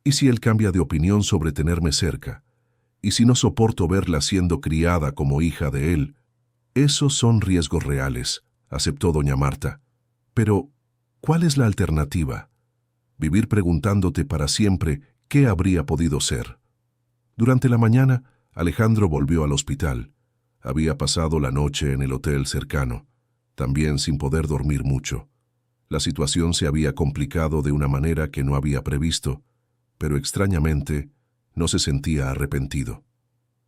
[SPEAKER 1] ¿Y si él cambia de opinión sobre tenerme cerca? ¿Y si no soporto verla siendo criada como hija de él? Esos son riesgos reales», aceptó doña Marta. «Pero, ¿cuál es la alternativa? Vivir preguntándote para siempre qué habría podido ser». Durante la mañana, Alejandro volvió al hospital. Había pasado la noche en el hotel cercano, también sin poder dormir mucho. La situación se había complicado de una manera que no había previsto, pero extrañamente no se sentía arrepentido.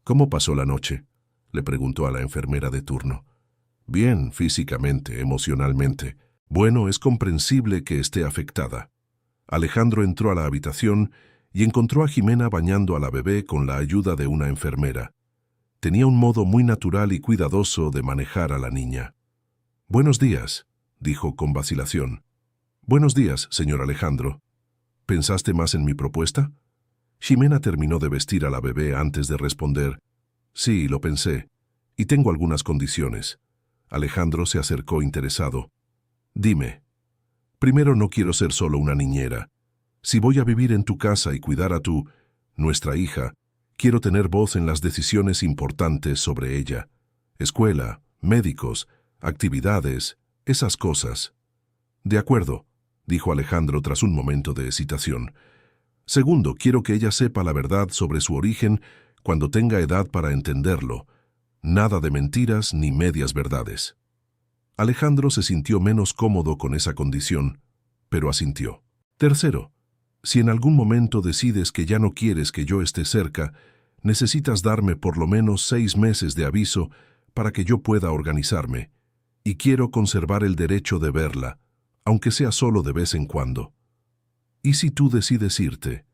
[SPEAKER 1] «¿Cómo pasó la noche?», le preguntó a la enfermera de turno. «Bien, físicamente, emocionalmente. Bueno, es comprensible que esté afectada». Alejandro entró a la habitación y encontró a Jimena bañando a la bebé con la ayuda de una enfermera. Tenía un modo muy natural y cuidadoso de manejar a la niña. «Buenos días», dijo con vacilación. «Buenos días, señor Alejandro. ¿Pensaste más en mi propuesta?». Jimena terminó de vestir a la bebé antes de responder. «Sí, lo pensé, y tengo algunas condiciones». Alejandro se acercó interesado. «Dime». «Primero, no quiero ser solo una niñera. Si voy a vivir en tu casa y cuidar a nuestra hija, quiero tener voz en las decisiones importantes sobre ella. Escuela, médicos, actividades, esas cosas». «De acuerdo», dijo Alejandro tras un momento de hesitación. «Segundo, quiero que ella sepa la verdad sobre su origen cuando tenga edad para entenderlo. Nada de mentiras ni medias verdades». Alejandro se sintió menos cómodo con esa condición, pero asintió. «Tercero, si en algún momento decides que ya no quieres que yo esté cerca, necesitas darme por lo menos 6 meses de aviso para que yo pueda organizarme, y quiero conservar el derecho de verla, aunque sea solo de vez en cuando». «¿Y si tú decides irte?».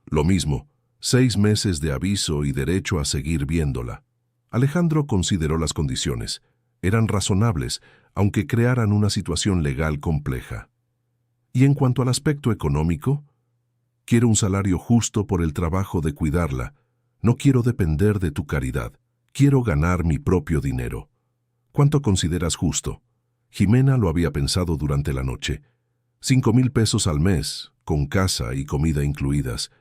[SPEAKER 1] «Lo mismo, 6 meses de aviso y derecho a seguir viéndola». Alejandro consideró las condiciones. Eran razonables, aunque crearan una situación legal compleja. «¿Y en cuanto al aspecto económico?». «Quiero un salario justo por el trabajo de cuidarla. No quiero depender de tu caridad. Quiero ganar mi propio dinero». «¿Cuánto consideras justo?». Jimena lo había pensado durante la noche. 5,000 pesos al mes, con casa y comida incluidas.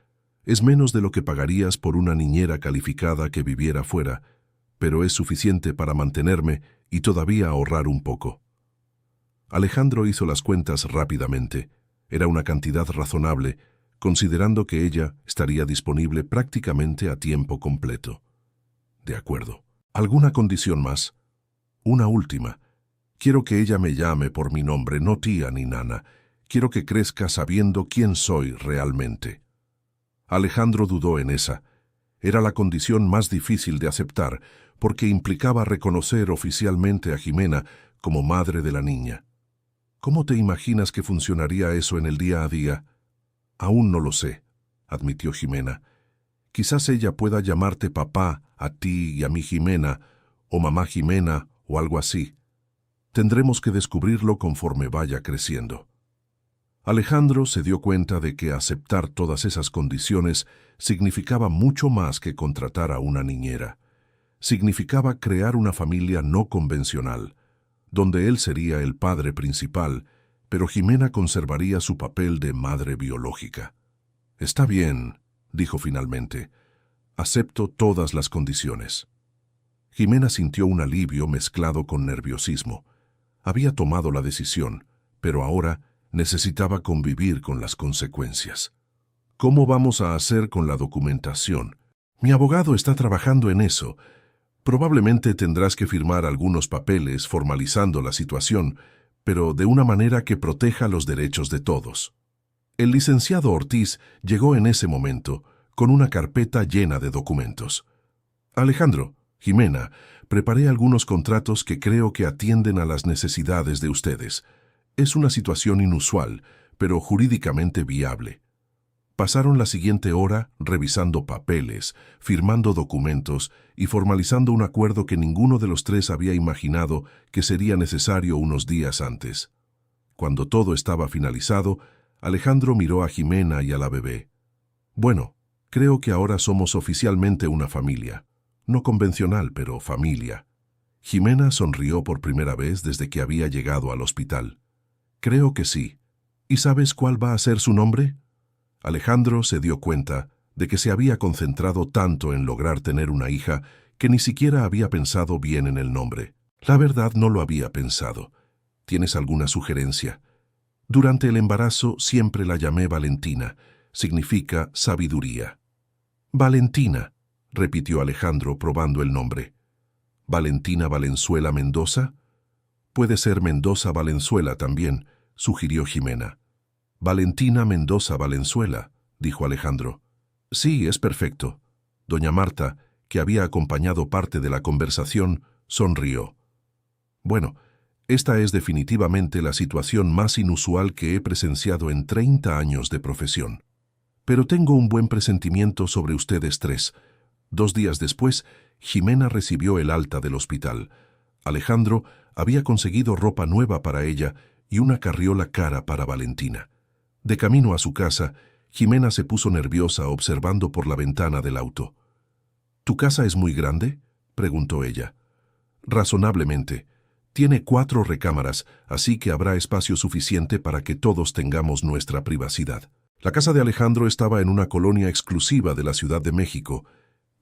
[SPEAKER 1] Es menos de lo que pagarías por una niñera calificada que viviera fuera, pero es suficiente para mantenerme y todavía ahorrar un poco. Alejandro hizo las cuentas rápidamente. Era una cantidad razonable, considerando que ella estaría disponible prácticamente a tiempo completo. «De acuerdo. ¿Alguna condición más?». «Una última. Quiero que ella me llame por mi nombre, no tía ni nana. Quiero que crezca sabiendo quién soy realmente». Alejandro dudó en esa. Era la condición más difícil de aceptar, porque implicaba reconocer oficialmente a Jimena como madre de la niña. «¿Cómo te imaginas que funcionaría eso en el día a día?». «Aún no lo sé», admitió Jimena. «Quizás ella pueda llamarte papá a ti y a mi Jimena, o mamá Jimena, o algo así. Tendremos que descubrirlo conforme vaya creciendo. Alejandro se dio cuenta de que aceptar todas esas condiciones significaba mucho más que contratar a una niñera. Significaba crear una familia no convencional, donde él sería el padre principal, pero Jimena conservaría su papel de madre biológica. «Está bien», dijo finalmente. «Acepto todas las condiciones». Jimena sintió un alivio mezclado con nerviosismo. Había tomado la decisión, pero ahora necesitaba convivir con las consecuencias. «¿Cómo vamos a hacer con la documentación?» «Mi abogado está trabajando en eso. Probablemente tendrás que firmar algunos papeles formalizando la situación, pero de una manera que proteja los derechos de todos». El licenciado Ortiz llegó en ese momento con una carpeta llena de documentos. «Alejandro, Jimena, preparé algunos contratos que creo que atienden a las necesidades de ustedes. Es una situación inusual, pero jurídicamente viable». Pasaron la siguiente hora revisando papeles, firmando documentos y formalizando un acuerdo que ninguno de los tres había imaginado que sería necesario unos días antes. Cuando todo estaba finalizado, Alejandro miró a Jimena y a la bebé. «Bueno, creo que ahora somos oficialmente una familia. No convencional, pero familia». Jimena sonrió por primera vez desde que había llegado al hospital. «Creo que sí. ¿Y sabes cuál va a ser su nombre?» Alejandro se dio cuenta de que se había concentrado tanto en lograr tener una hija que ni siquiera había pensado bien en el nombre. La verdad, no lo había pensado. ¿Tienes alguna sugerencia? Durante el embarazo siempre la llamé Valentina. Significa sabiduría. «Valentina», repitió Alejandro probando el nombre. «¿Valentina Valenzuela Mendoza?» «Puede ser Mendoza Valenzuela también», sugirió Jimena. «Valentina Mendoza Valenzuela», dijo Alejandro. «Sí, es perfecto». Doña Marta, que había acompañado parte de la conversación, sonrió. «Bueno, esta es definitivamente la situación más inusual que he presenciado en 30 años de profesión. Pero tengo un buen presentimiento sobre ustedes tres». 2 días después, Jimena recibió el alta del hospital. Alejandro había conseguido ropa nueva para ella y una carriola cara para Valentina. De camino a su casa, Jimena se puso nerviosa observando por la ventana del auto. «¿Tu casa es muy grande?», preguntó ella. «Razonablemente. Tiene 4 recámaras, así que habrá espacio suficiente para que todos tengamos nuestra privacidad». La casa de Alejandro estaba en una colonia exclusiva de la Ciudad de México,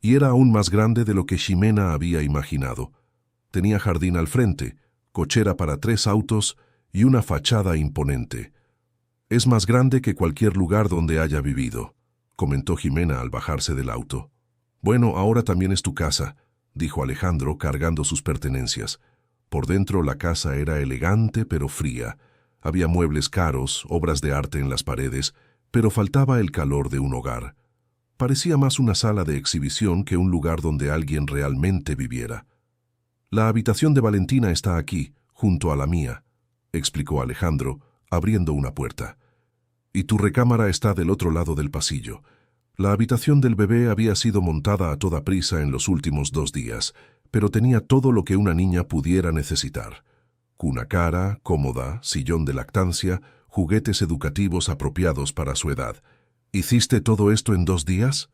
[SPEAKER 1] y era aún más grande de lo que Jimena había imaginado. Tenía jardín al frente, cochera para 3 autos y una fachada imponente. «Es más grande que cualquier lugar donde haya vivido», comentó Jimena al bajarse del auto. «Bueno, ahora también es tu casa», dijo Alejandro cargando sus pertenencias. Por dentro la casa era elegante pero fría. Había muebles caros, obras de arte en las paredes, pero faltaba el calor de un hogar. Parecía más una sala de exhibición que un lugar donde alguien realmente viviera. «La habitación de Valentina está aquí, junto a la mía», explicó Alejandro, abriendo una puerta. «Y tu recámara está del otro lado del pasillo. La habitación del bebé había sido montada a toda prisa en los últimos 2 días, pero tenía todo lo que una niña pudiera necesitar. Cuna cara, cómoda, sillón de lactancia, juguetes educativos apropiados para su edad. ¿Hiciste todo esto en 2 días?»,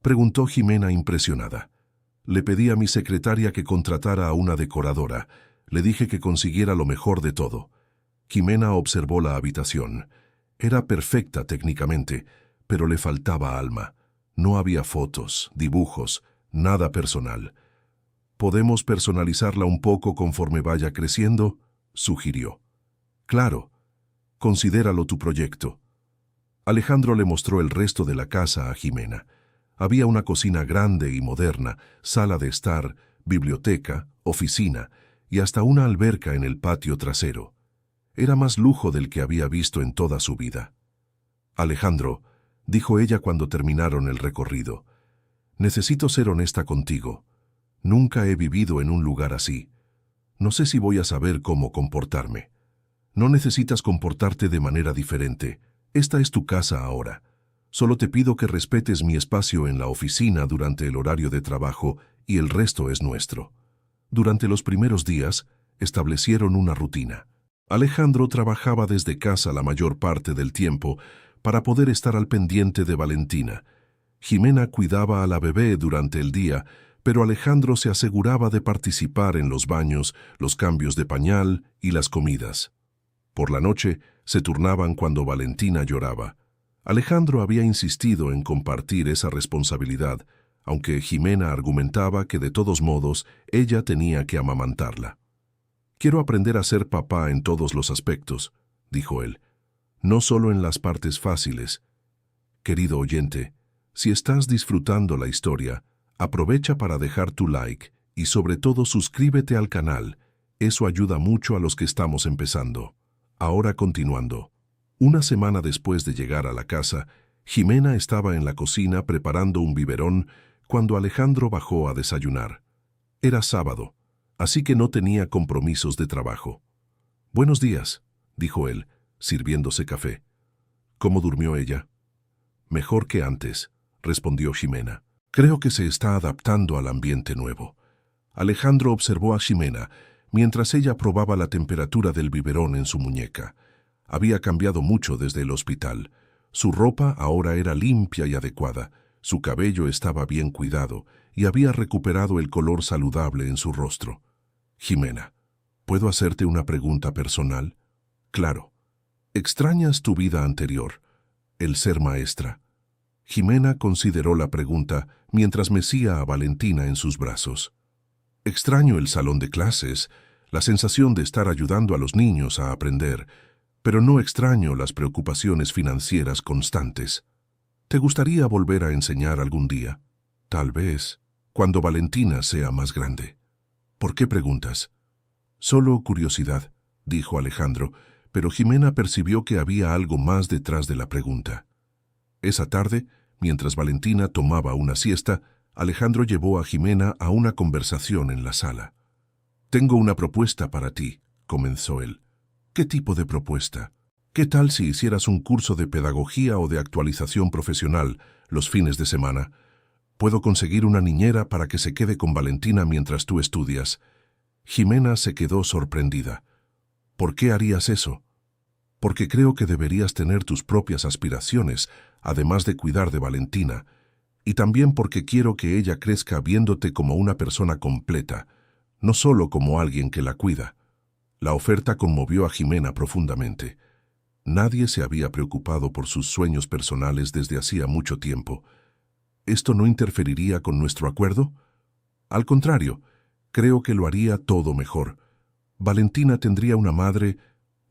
[SPEAKER 1] preguntó Jimena impresionada. «Le pedí a mi secretaria que contratara a una decoradora. Le dije que consiguiera lo mejor de todo». Jimena observó la habitación. Era perfecta técnicamente, pero le faltaba alma. No había fotos, dibujos, nada personal. «¿Podemos personalizarla un poco conforme vaya creciendo?», sugirió. «Claro. Considéralo tu proyecto». Alejandro le mostró el resto de la casa a Jimena. Había una cocina grande y moderna, sala de estar, biblioteca, oficina y hasta una alberca en el patio trasero. Era más lujo del que había visto en toda su vida. «Alejandro», dijo ella cuando terminaron el recorrido, «necesito ser honesta contigo. Nunca he vivido en un lugar así. No sé si voy a saber cómo comportarme. No necesitas comportarte de manera diferente. Esta es tu casa ahora. Solo te pido que respetes mi espacio en la oficina durante el horario de trabajo y el resto es nuestro. Durante los primeros días, establecieron una rutina. Alejandro trabajaba desde casa la mayor parte del tiempo para poder estar al pendiente de Valentina. Jimena cuidaba a la bebé durante el día, pero Alejandro se aseguraba de participar en los baños, los cambios de pañal y las comidas. Por la noche, se turnaban cuando Valentina lloraba. Alejandro había insistido en compartir esa responsabilidad, aunque Jimena argumentaba que de todos modos ella tenía que amamantarla. «Quiero aprender a ser papá en todos los aspectos», dijo él, «no solo en las partes fáciles. Querido oyente, si estás disfrutando la historia, aprovecha para dejar tu like y sobre todo suscríbete al canal. Eso ayuda mucho a los que estamos empezando. Ahora continuando. Una semana después de llegar a la casa, Jimena estaba en la cocina preparando un biberón cuando Alejandro bajó a desayunar. Era sábado, así que no tenía compromisos de trabajo. «Buenos días», dijo él, sirviéndose café. «¿Cómo durmió ella?» «Mejor que antes», respondió Jimena. «Creo que se está adaptando al ambiente nuevo». Alejandro observó a Jimena mientras ella probaba la temperatura del biberón en su muñeca. Había cambiado mucho desde el hospital. Su ropa ahora era limpia y adecuada, su cabello estaba bien cuidado y había recuperado el color saludable en su rostro. «Jimena, ¿puedo hacerte una pregunta personal?» «Claro. ¿Extrañas tu vida anterior, el ser maestra?» Jimena consideró la pregunta mientras mecía a Valentina en sus brazos. «Extraño el salón de clases, la sensación de estar ayudando a los niños a aprender, pero no extraño las preocupaciones financieras constantes. ¿Te gustaría volver a enseñar algún día? Tal vez, cuando Valentina sea más grande». «¿Por qué preguntas?» «Solo curiosidad», dijo Alejandro, pero Jimena percibió que había algo más detrás de la pregunta. Esa tarde, mientras Valentina tomaba una siesta, Alejandro llevó a Jimena a una conversación en la sala. «Tengo una propuesta para ti», comenzó él. «¿Qué tipo de propuesta? ¿Qué tal si hicieras un curso de pedagogía o de actualización profesional los fines de semana? Puedo conseguir una niñera para que se quede con Valentina mientras tú estudias». Jimena se quedó sorprendida. «¿Por qué harías eso?» «Porque creo que deberías tener tus propias aspiraciones, además de cuidar de Valentina, y también porque quiero que ella crezca viéndote como una persona completa, no solo como alguien que la cuida». La oferta conmovió a Jimena profundamente. Nadie se había preocupado por sus sueños personales desde hacía mucho tiempo. ¿Esto no interferiría con nuestro acuerdo? Al contrario, creo que lo haría todo mejor. Valentina tendría una madre,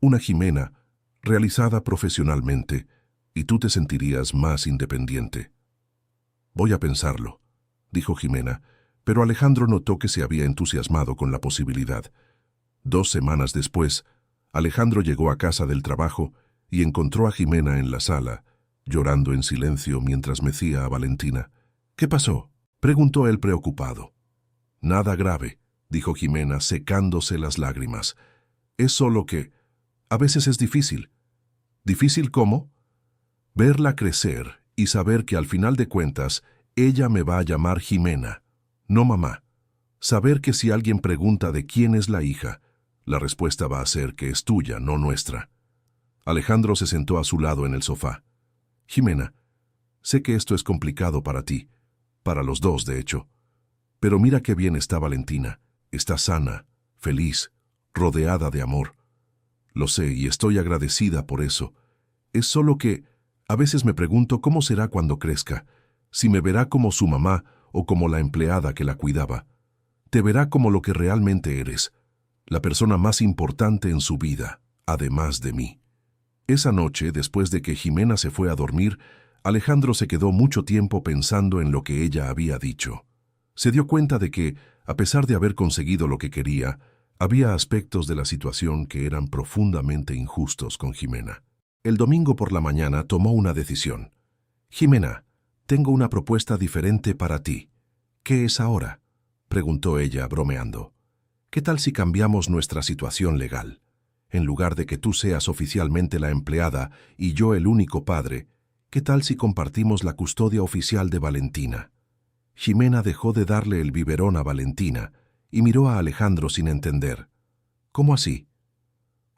[SPEAKER 1] una Jimena, realizada profesionalmente, y tú te sentirías más independiente. «Voy a pensarlo», dijo Jimena, pero Alejandro notó que se había entusiasmado con la posibilidad. 2 semanas después, Alejandro llegó a casa del trabajo y encontró a Jimena en la sala, llorando en silencio mientras mecía a Valentina. «¿Qué pasó?», preguntó él preocupado. «Nada grave», dijo Jimena secándose las lágrimas. «Es solo que a veces es difícil». «¿Difícil cómo?» «Verla crecer y saber que al final de cuentas ella me va a llamar Jimena, no mamá. Saber que si alguien pregunta de quién es la hija, la respuesta va a ser que es tuya, no nuestra». Alejandro se sentó a su lado en el sofá. «Jimena, sé que esto es complicado para ti, para los dos de hecho, pero mira qué bien está Valentina. Está sana, feliz, rodeada de amor. Lo sé y estoy agradecida por eso. Es solo que a veces me pregunto cómo será cuando crezca, si me verá como su mamá o como la empleada que la cuidaba. Te verá como lo que realmente eres, la persona más importante en su vida, además de mí». Esa noche, después de que Jimena se fue a dormir, Alejandro se quedó mucho tiempo pensando en lo que ella había dicho. Se dio cuenta de que, a pesar de haber conseguido lo que quería, había aspectos de la situación que eran profundamente injustos con Jimena. El domingo por la mañana tomó una decisión. «Jimena, tengo una propuesta diferente para ti». «¿Qué es ahora?», preguntó ella bromeando. «¿Qué tal si cambiamos nuestra situación legal? En lugar de que tú seas oficialmente la empleada y yo el único padre, ¿qué tal si compartimos la custodia oficial de Valentina?» Ximena dejó de darle el biberón a Valentina y miró a Alejandro sin entender. ¿Cómo así?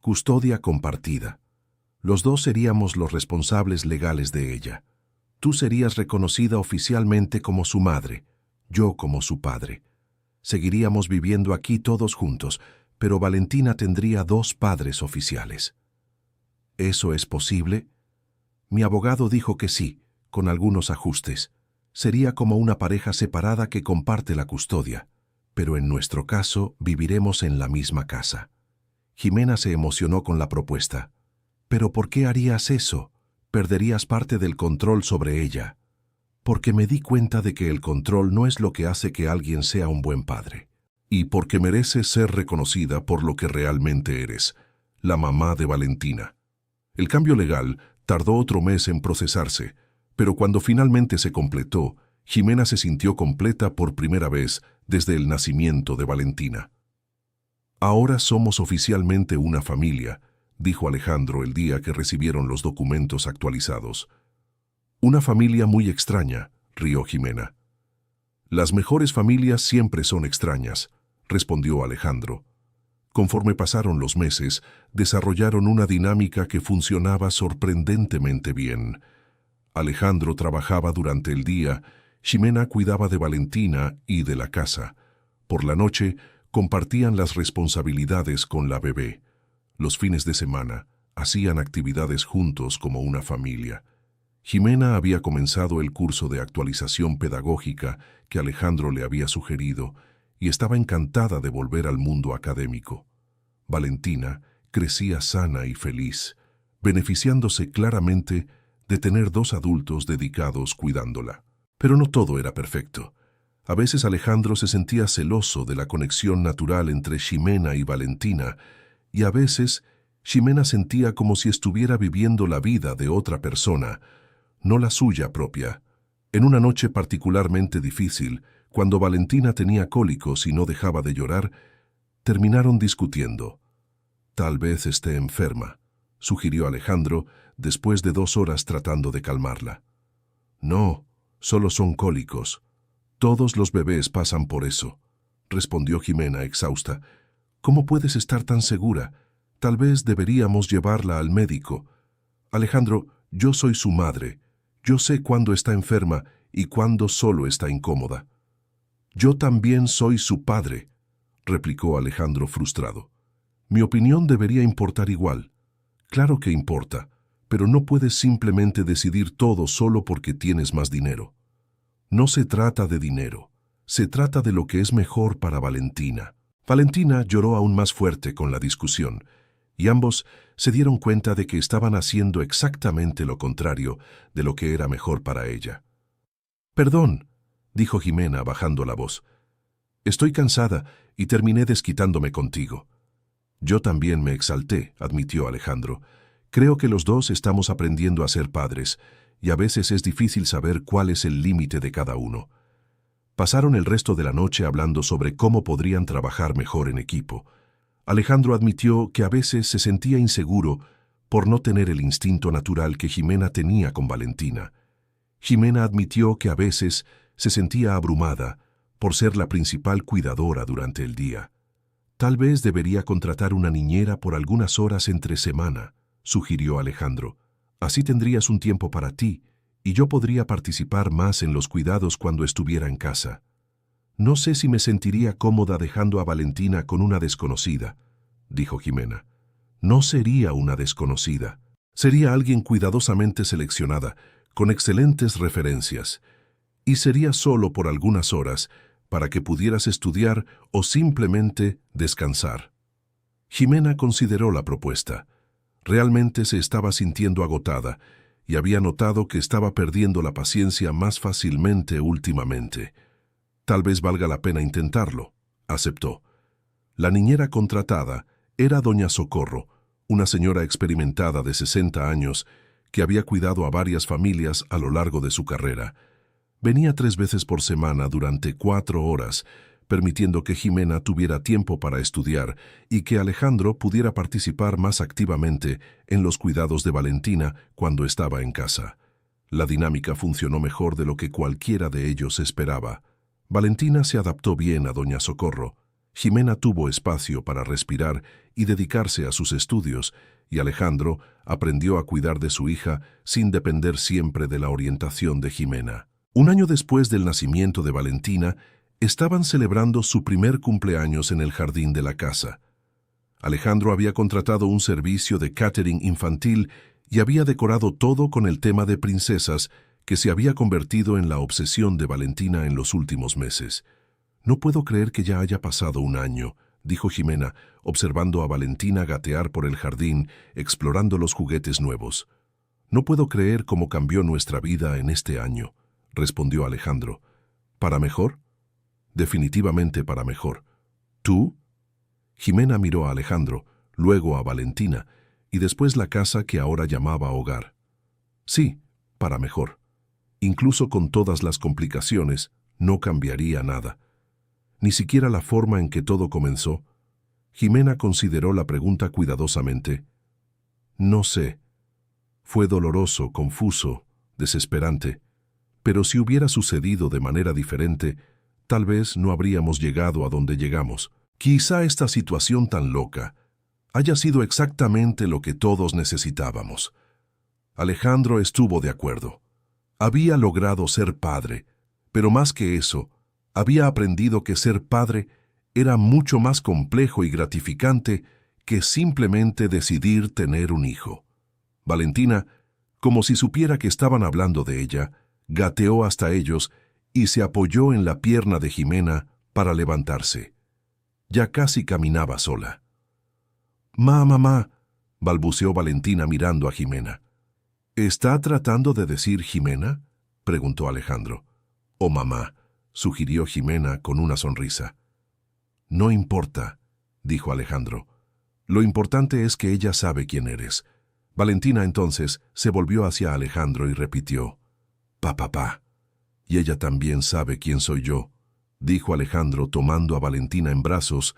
[SPEAKER 1] Custodia compartida. Los dos seríamos los responsables legales de ella. Tú serías reconocida oficialmente como su madre, yo como su padre. Seguiríamos viviendo aquí todos juntos, pero Valentina tendría 2 padres oficiales. ¿Eso es posible? Mi abogado dijo que sí, con algunos ajustes. Sería como una pareja separada que comparte la custodia, pero en nuestro caso viviremos en la misma casa. Ximena se emocionó con la propuesta. ¿Pero por qué harías eso? Perderías parte del control sobre ella. Porque me di cuenta de que el control no es lo que hace que alguien sea un buen padre. Y porque mereces ser reconocida por lo que realmente eres, la mamá de Valentina. El cambio legal tardó otro mes en procesarse, pero cuando finalmente se completó, Ximena se sintió completa por primera vez desde el nacimiento de Valentina. Ahora somos oficialmente una familia, dijo Alejandro el día que recibieron los documentos actualizados. Una familia muy extraña, rió Ximena. Las mejores familias siempre son extrañas, respondió Alejandro. Conforme pasaron los meses, desarrollaron una dinámica que funcionaba sorprendentemente bien. Alejandro trabajaba durante el día, Ximena cuidaba de Valentina y de la casa. Por la noche, compartían las responsabilidades con la bebé. Los fines de semana, hacían actividades juntos como una familia. Ximena había comenzado el curso de actualización pedagógica que Alejandro le había sugerido y estaba encantada de volver al mundo académico. Valentina crecía sana y feliz, beneficiándose claramente de tener 2 adultos dedicados cuidándola. Pero no todo era perfecto. A veces Alejandro se sentía celoso de la conexión natural entre Ximena y Valentina, y a veces Ximena sentía como si estuviera viviendo la vida de otra persona, no la suya propia. En una noche particularmente difícil, cuando Valentina tenía cólicos y no dejaba de llorar, terminaron discutiendo. Tal vez esté enferma, sugirió Alejandro después de 2 horas tratando de calmarla. No, solo son cólicos. Todos los bebés pasan por eso, respondió Ximena exhausta. ¿Cómo puedes estar tan segura? Tal vez deberíamos llevarla al médico. Alejandro, yo soy su madre. Yo sé cuándo está enferma y cuándo solo está incómoda. Yo también soy su padre, replicó Alejandro frustrado. Mi opinión debería importar igual. Claro que importa, pero no puedes simplemente decidir todo solo porque tienes más dinero. No se trata de dinero, se trata de lo que es mejor para Valentina. Valentina lloró aún más fuerte con la discusión, y ambos se dieron cuenta de que estaban haciendo exactamente lo contrario de lo que era mejor para ella. Perdón, dijo Ximena bajando la voz. Estoy cansada y terminé desquitándome contigo. Yo también me exalté, admitió Alejandro. Creo que los dos estamos aprendiendo a ser padres, y a veces es difícil saber cuál es el límite de cada uno. Pasaron el resto de la noche hablando sobre cómo podrían trabajar mejor en equipo. Alejandro admitió que a veces se sentía inseguro por no tener el instinto natural que Ximena tenía con Valentina. Ximena admitió que a veces se sentía abrumada por ser la principal cuidadora durante el día. Tal vez debería contratar una niñera por algunas horas entre semana, sugirió Alejandro. Así tendrías un tiempo para ti, y yo podría participar más en los cuidados cuando estuviera en casa. No sé si me sentiría cómoda dejando a Valentina con una desconocida, dijo Ximena. No sería una desconocida. Sería alguien cuidadosamente seleccionada, con excelentes referencias, y sería solo por algunas horas para que pudieras estudiar o simplemente descansar. Ximena consideró la propuesta. Realmente se estaba sintiendo agotada y había notado que estaba perdiendo la paciencia más fácilmente últimamente. Tal vez valga la pena intentarlo, aceptó. La niñera contratada era doña Socorro, una señora experimentada de 60 años que había cuidado a varias familias a lo largo de su carrera. Venía 3 veces por semana durante 4 horas, permitiendo que Ximena tuviera tiempo para estudiar y que Alejandro pudiera participar más activamente en los cuidados de Valentina cuando estaba en casa. La dinámica funcionó mejor de lo que cualquiera de ellos esperaba. Valentina se adaptó bien a doña Socorro. Jimena tuvo espacio para respirar y dedicarse a sus estudios, y Alejandro aprendió a cuidar de su hija sin depender siempre de la orientación de Jimena. Un año después del nacimiento de Valentina, estaban celebrando su primer cumpleaños en el jardín de la casa. Alejandro había contratado un servicio de catering infantil y había decorado todo con el tema de princesas que se había convertido en la obsesión de Valentina en los últimos meses. «No puedo creer que ya haya pasado un año», dijo Jimena, observando a Valentina gatear por el jardín, explorando los juguetes nuevos. «No puedo creer cómo cambió nuestra vida en este año», respondió Alejandro. «¿Para mejor?» «Definitivamente para mejor. ¿Tú?» Jimena miró a Alejandro, luego a Valentina, y después la casa que ahora llamaba hogar. «Sí, para mejor. Incluso con todas las complicaciones, no cambiaría nada. Ni siquiera la forma en que todo comenzó». Jimena consideró la pregunta cuidadosamente. «No sé. Fue doloroso, confuso, desesperante. Pero si hubiera sucedido de manera diferente, tal vez no habríamos llegado a donde llegamos. Quizá esta situación tan loca haya sido exactamente lo que todos necesitábamos». Alejandro estuvo de acuerdo. Había logrado ser padre, pero más que eso, había aprendido que ser padre era mucho más complejo y gratificante que simplemente decidir tener un hijo. Valentina, como si supiera que estaban hablando de ella, gateó hasta ellos y se apoyó en la pierna de Jimena para levantarse. Ya casi caminaba sola. Mamá», balbuceó Valentina mirando a Jimena. «¿Está tratando de decir Jimena?», preguntó Alejandro. «O mamá», sugirió Jimena con una sonrisa. «No importa», dijo Alejandro. «Lo importante es que ella sabe quién eres». Valentina entonces se volvió hacia Alejandro y repitió: «Papá». «Y ella también sabe quién soy yo», dijo Alejandro tomando a Valentina en brazos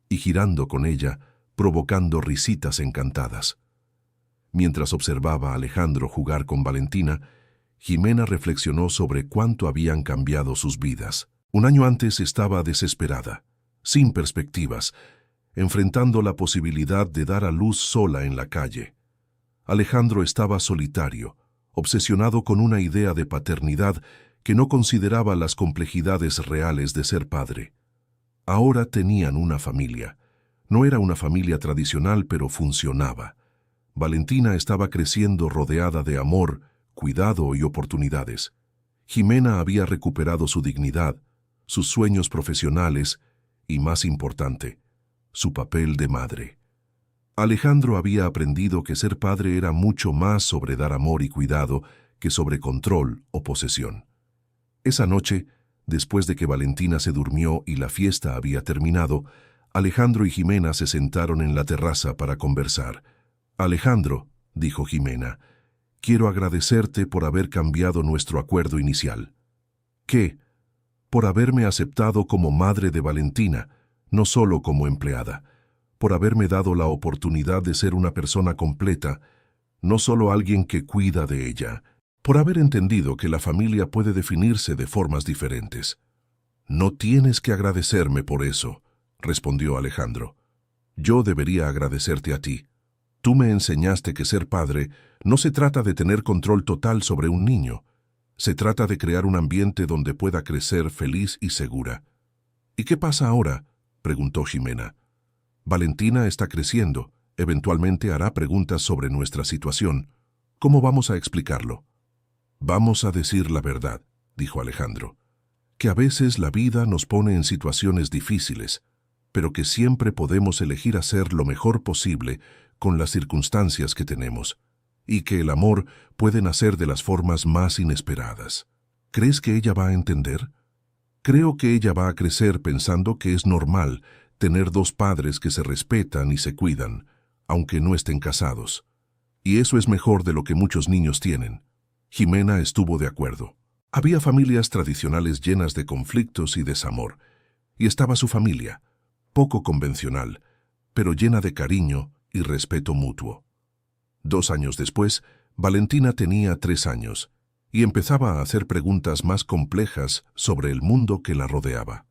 [SPEAKER 1] y girando con ella, provocando risitas encantadas. Mientras observaba a Alejandro jugar con Valentina, Jimena reflexionó sobre cuánto habían cambiado sus vidas. Un año antes estaba desesperada, sin perspectivas, enfrentando la posibilidad de dar a luz sola en la calle. Alejandro estaba solitario, obsesionado con una idea de paternidad que no consideraba las complejidades reales de ser padre. Ahora tenían una familia. No era una familia tradicional, pero funcionaba. Valentina estaba creciendo rodeada de amor, cuidado y oportunidades. Jimena había recuperado su dignidad, sus sueños profesionales y, más importante, su papel de madre. Alejandro había aprendido que ser padre era mucho más sobre dar amor y cuidado que sobre control o posesión. Esa noche, después de que Valentina se durmió y la fiesta había terminado, Alejandro y Jimena se sentaron en la terraza para conversar. «Alejandro», dijo Jimena, «quiero agradecerte por haber cambiado nuestro acuerdo inicial». «¿Qué?» «Por haberme aceptado como madre de Valentina, no solo como empleada. Por haberme dado la oportunidad de ser una persona completa, no solo alguien que cuida de ella. Por haber entendido que la familia puede definirse de formas diferentes». «No tienes que agradecerme por eso», respondió Alejandro. «Yo debería agradecerte a ti. Tú me enseñaste que ser padre no se trata de tener control total sobre un niño. Se trata de crear un ambiente donde pueda crecer feliz y segura». «¿Y qué pasa ahora?», preguntó Jimena. «Valentina está creciendo. Eventualmente hará preguntas sobre nuestra situación. ¿Cómo vamos a explicarlo?» «Vamos a decir la verdad», dijo Alejandro. «Que a veces la vida nos pone en situaciones difíciles, pero que siempre podemos elegir hacer lo mejor posible con las circunstancias que tenemos, y que el amor puede nacer de las formas más inesperadas». «¿Crees que ella va a entender?» «Creo que ella va a crecer pensando que es normal tener dos padres que se respetan y se cuidan, aunque no estén casados. Y eso es mejor de lo que muchos niños tienen». Jimena estuvo de acuerdo. Había familias tradicionales llenas de conflictos y desamor, y estaba su familia, poco convencional, pero llena de cariño y respeto mutuo. 2 años después, Valentina tenía 3 años, y empezaba a hacer preguntas más complejas sobre el mundo que la rodeaba.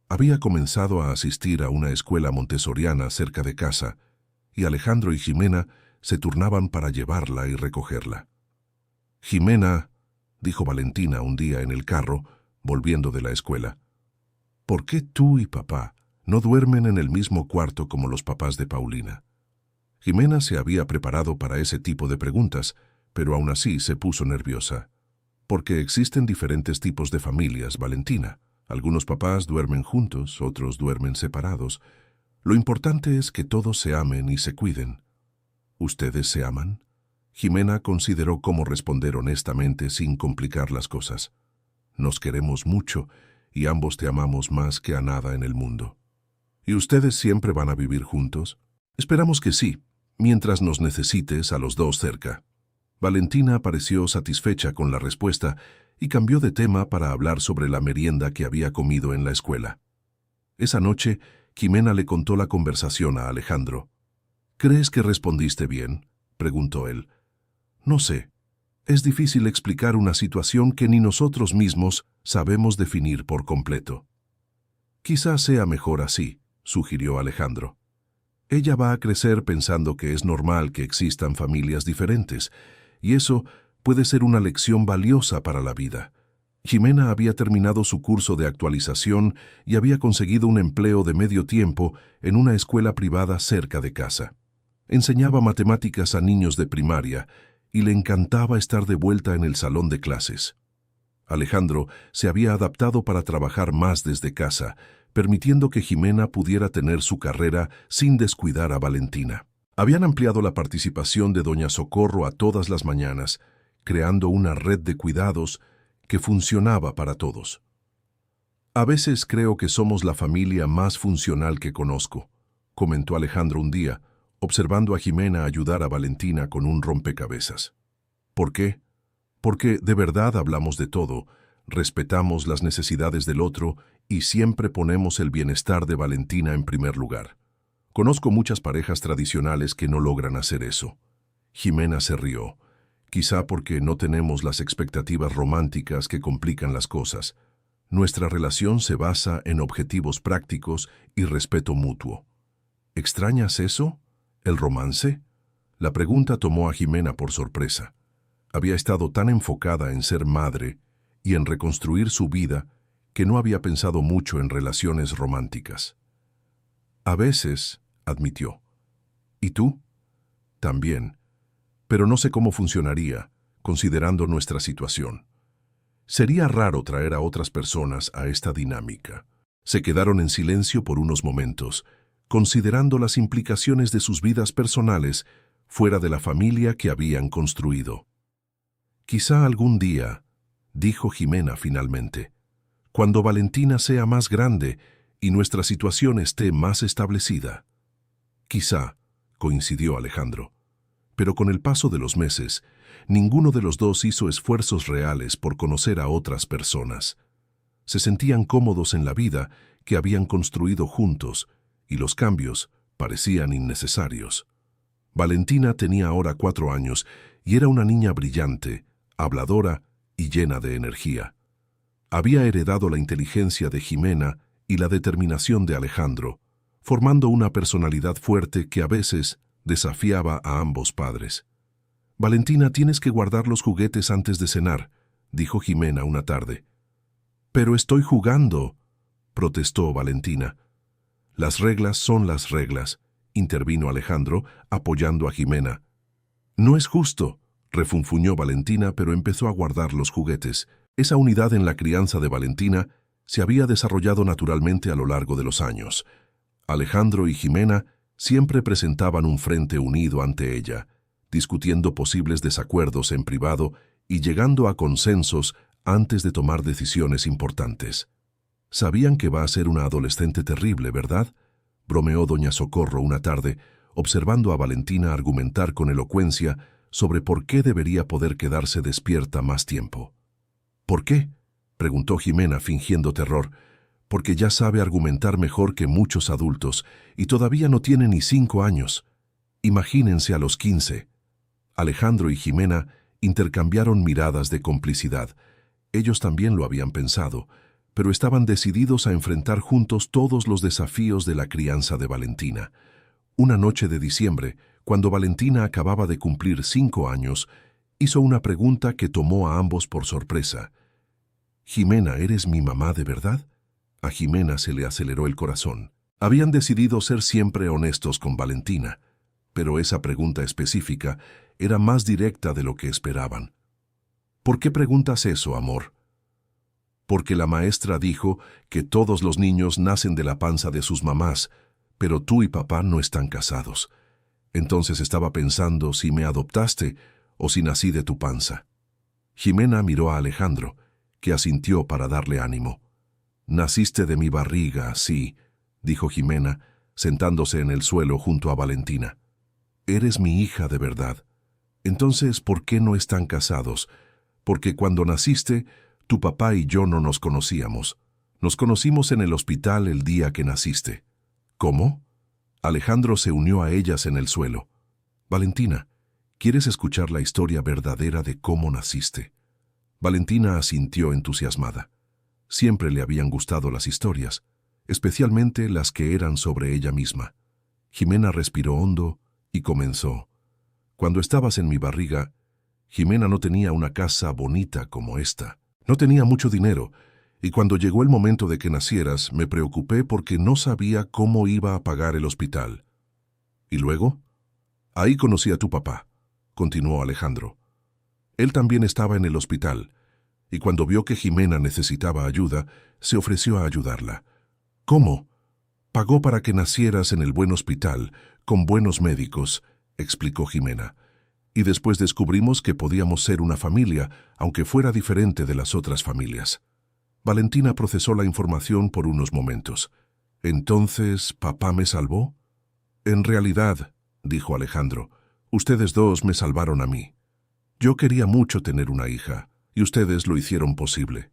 [SPEAKER 1] Había comenzado a asistir a una escuela montessoriana cerca de casa, y Alejandro y Jimena se turnaban para llevarla y recogerla. «Jimena», dijo Valentina un día en el carro, volviendo de la escuela, «¿por qué tú y papá no duermen en el mismo cuarto como los papás de Paulina?» Jimena se había preparado para ese tipo de preguntas, pero aún así se puso nerviosa. «Porque existen diferentes tipos de familias, Valentina. Algunos papás duermen juntos, otros duermen separados. Lo importante es que todos se amen y se cuiden». «¿Ustedes se aman?» Jimena consideró cómo responder honestamente sin complicar las cosas. «Nos queremos mucho y ambos te amamos más que a nada en el mundo». «¿Y ustedes siempre van a vivir juntos?» «Esperamos que sí, mientras nos necesites a los dos cerca». Valentina pareció satisfecha con la respuesta y cambió de tema para hablar sobre la merienda que había comido en la escuela. Esa noche, Jimena le contó la conversación a Alejandro. «¿Crees que respondiste bien?», preguntó él. «No sé. Es difícil explicar una situación que ni nosotros mismos sabemos definir por completo». «Quizás sea mejor así», sugirió Alejandro. «Ella va a crecer pensando que es normal que existan familias diferentes, y eso puede ser una lección valiosa para la vida». Jimena había terminado su curso de actualización y había conseguido un empleo de medio tiempo en una escuela privada cerca de casa. Enseñaba matemáticas a niños de primaria y le encantaba estar de vuelta en el salón de clases. Alejandro se había adaptado para trabajar más desde casa, permitiendo que Jimena pudiera tener su carrera sin descuidar a Valentina. Habían ampliado la participación de Doña Socorro a todas las mañanas, creando una red de cuidados que funcionaba para todos. «A veces creo que somos la familia más funcional que conozco», comentó Alejandro un día, observando a Jimena ayudar a Valentina con un rompecabezas. «¿Por qué? Porque de verdad hablamos de todo, respetamos las necesidades del otro y siempre ponemos el bienestar de Valentina en primer lugar. Conozco muchas parejas tradicionales que no logran hacer eso». Jimena se rió, quizá porque no tenemos las expectativas románticas que complican las cosas. Nuestra relación se basa en objetivos prácticos y respeto mutuo. «¿Extrañas eso? ¿El romance?». La pregunta tomó a Jimena por sorpresa. Había estado tan enfocada en ser madre y en reconstruir su vida que no había pensado mucho en relaciones románticas. «A veces», admitió. «¿Y tú?». «También. Pero no sé cómo funcionaría, considerando nuestra situación. Sería raro traer a otras personas a esta dinámica». Se quedaron en silencio por unos momentos, considerando las implicaciones de sus vidas personales fuera de la familia que habían construido. «Quizá algún día», dijo Jimena finalmente, «cuando Valentina sea más grande y nuestra situación esté más establecida». «Quizá», coincidió Alejandro. Pero con el paso de los meses, ninguno de los dos hizo esfuerzos reales por conocer a otras personas. Se sentían cómodos en la vida que habían construido juntos, y los cambios parecían innecesarios. Valentina tenía ahora 4 años y era una niña brillante, habladora y llena de energía. Había heredado la inteligencia de Jimena y la determinación de Alejandro, formando una personalidad fuerte que a veces desafiaba a ambos padres. «Valentina, tienes que guardar los juguetes antes de cenar», dijo Jimena una tarde. «Pero estoy jugando», protestó Valentina. «Las reglas son las reglas», intervino Alejandro, apoyando a Jimena. «No es justo», refunfuñó Valentina, pero empezó a guardar los juguetes. Esa unidad en la crianza de Valentina se había desarrollado naturalmente a lo largo de los años. Alejandro y Jimena siempre presentaban un frente unido ante ella, discutiendo posibles desacuerdos en privado y llegando a consensos antes de tomar decisiones importantes. «Sabían que va a ser una adolescente terrible, ¿verdad?», bromeó Doña Socorro una tarde, observando a Valentina argumentar con elocuencia sobre por qué debería poder quedarse despierta más tiempo. «¿Por qué?», preguntó Jimena fingiendo terror. «Porque ya sabe argumentar mejor que muchos adultos y todavía no tiene ni 5 años. Imagínense a los 15. Alejandro y Jimena Intercambiaron miradas de complicidad. Ellos también lo habían pensado, pero estaban decididos a enfrentar juntos todos los desafíos de la crianza de Valentina. Una noche de diciembre, cuando Valentina acababa de cumplir 5 años, hizo una pregunta que tomó a ambos por sorpresa. «Jimena, ¿eres mi mamá de verdad?» A Jimena se le aceleró el corazón. Habían decidido ser siempre honestos con Valentina, pero esa pregunta específica era más directa de lo que esperaban. «¿Por qué preguntas eso, amor?» «Porque la maestra dijo que todos los niños nacen de la panza de sus mamás, pero tú y papá no están casados. Entonces estaba pensando si me adoptaste o si nací de tu panza». Jimena miró a Alejandro, que asintió para darle ánimo. «Naciste de mi barriga, sí», dijo Jimena, sentándose en el suelo junto a Valentina. «Eres mi hija de verdad. Entonces, ¿por qué no están casados? Porque cuando naciste, tu papá y yo no nos conocíamos. Nos conocimos en el hospital el día que naciste». «¿Cómo?» Alejandro se unió a ellas en el suelo. «Valentina, ¿quieres escuchar la historia verdadera de cómo naciste?» Valentina asintió entusiasmada. Siempre le habían gustado las historias, especialmente las que eran sobre ella misma. Jimena respiró hondo y comenzó. «Cuando estabas en mi barriga, Jimena no tenía una casa bonita como esta. No tenía mucho dinero, y cuando llegó el momento de que nacieras, me preocupé porque no sabía cómo iba a pagar el hospital». «¿Y luego?» «Ahí conocí a tu papá», continuó Alejandro. «Él también estaba en el hospital, y cuando vio que Jimena necesitaba ayuda, se ofreció a ayudarla». «¿Cómo?» «Pagó para que nacieras en el buen hospital, con buenos médicos», explicó Jimena. «Y después descubrimos que podíamos ser una familia, aunque fuera diferente de las otras familias». Valentina procesó la información por unos momentos. «¿Entonces, papá me salvó?» «En realidad», dijo Alejandro, «ustedes dos me salvaron a mí. Yo quería mucho tener una hija, y ustedes lo hicieron posible.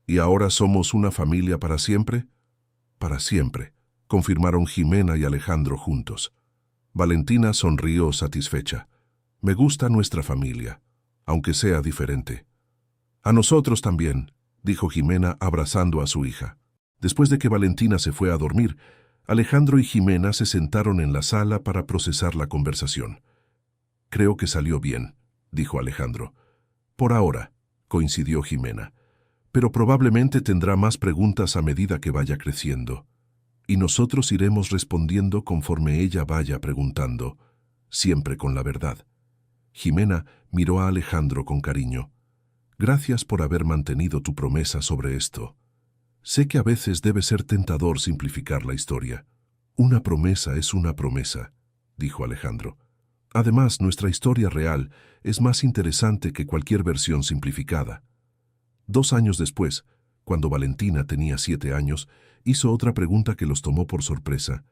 [SPEAKER 1] ¿Y ahora somos una familia para siempre?» «Para siempre», confirmaron Jimena y Alejandro juntos. Valentina sonrió satisfecha. «Me gusta nuestra familia, aunque sea diferente». «A nosotros también», dijo Jimena abrazando a su hija. Después de que Valentina se fue a dormir, Alejandro y Jimena se sentaron en la sala para procesar la conversación. «Creo que salió bien», dijo Alejandro. «Por ahora», coincidió Jimena. «Pero probablemente tendrá más preguntas a medida que vaya creciendo. Y nosotros iremos respondiendo conforme ella vaya preguntando, siempre con la verdad». Jimena miró a Alejandro con cariño. «Gracias por haber mantenido tu promesa sobre esto. Sé que a veces debe ser tentador simplificar la historia. Una promesa es una promesa», dijo Alejandro. «Además, nuestra historia real es más interesante que cualquier versión simplificada». 2 años después, cuando Valentina tenía 7 años, hizo otra pregunta que los tomó por sorpresa.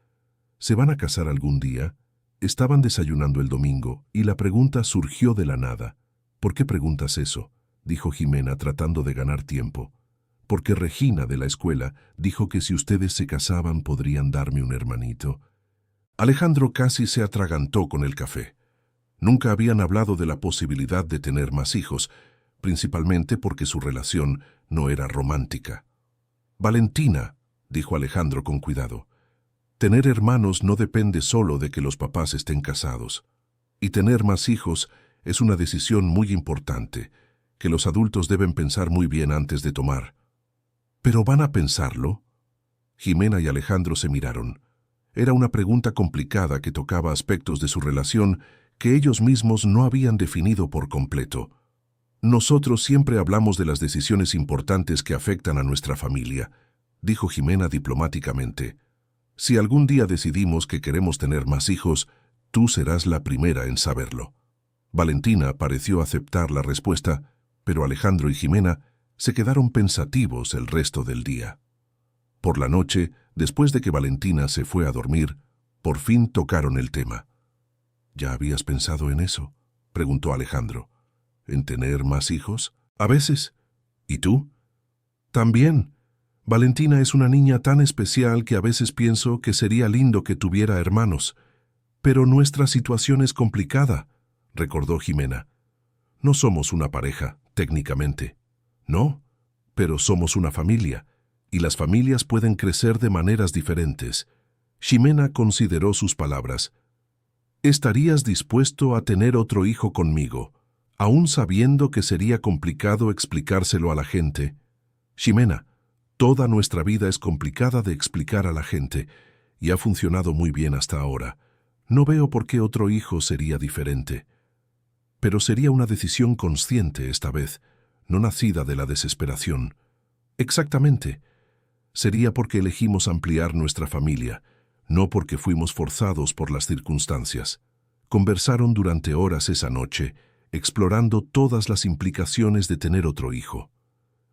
[SPEAKER 1] «¿Se van a casar algún día?» Estaban desayunando el domingo, y la pregunta surgió de la nada. «¿Por qué preguntas eso?», dijo Jimena tratando de ganar tiempo. «Porque Regina de la escuela dijo que si ustedes se casaban podrían darme un hermanito». Alejandro casi se atragantó con el café. Nunca habían hablado de la posibilidad de tener más hijos, principalmente porque su relación no era romántica. «Valentina», dijo Alejandro con cuidado, «tener hermanos no depende solo de que los papás estén casados. Y tener más hijos es una decisión muy importante, que los adultos deben pensar muy bien antes de tomar». «¿Pero van a pensarlo?» Jimena y Alejandro se miraron. Era una pregunta complicada que tocaba aspectos de su relación que ellos mismos no habían definido por completo. «Nosotros siempre hablamos de las decisiones importantes que afectan a nuestra familia», dijo Jimena diplomáticamente. «Si algún día decidimos que queremos tener más hijos, tú serás la primera en saberlo». Valentina pareció aceptar la respuesta, pero Alejandro y Jimena se quedaron pensativos el resto del día. Por la noche, después de que Valentina se fue a dormir, por fin tocaron el tema. «¿Ya habías pensado en eso?», preguntó Alejandro. «¿En tener más hijos?» «A veces». «¿Y tú?» «También. Valentina es una niña tan especial que a veces pienso que sería lindo que tuviera hermanos. Pero nuestra situación es complicada», recordó Jimena. No somos una pareja, técnicamente. No, pero somos una familia, y las familias pueden crecer de maneras diferentes. Ximena consideró sus palabras. ¿Estarías dispuesto a tener otro hijo conmigo, aún sabiendo que sería complicado explicárselo a la gente? Ximena, toda nuestra vida es complicada de explicar a la gente, y ha funcionado muy bien hasta ahora. No veo por qué otro hijo sería diferente. Pero sería una decisión consciente esta vez, no nacida de la desesperación. Exactamente. Sería porque elegimos ampliar nuestra familia, no porque fuimos forzados por las circunstancias. Conversaron durante horas esa noche, explorando todas las implicaciones de tener otro hijo.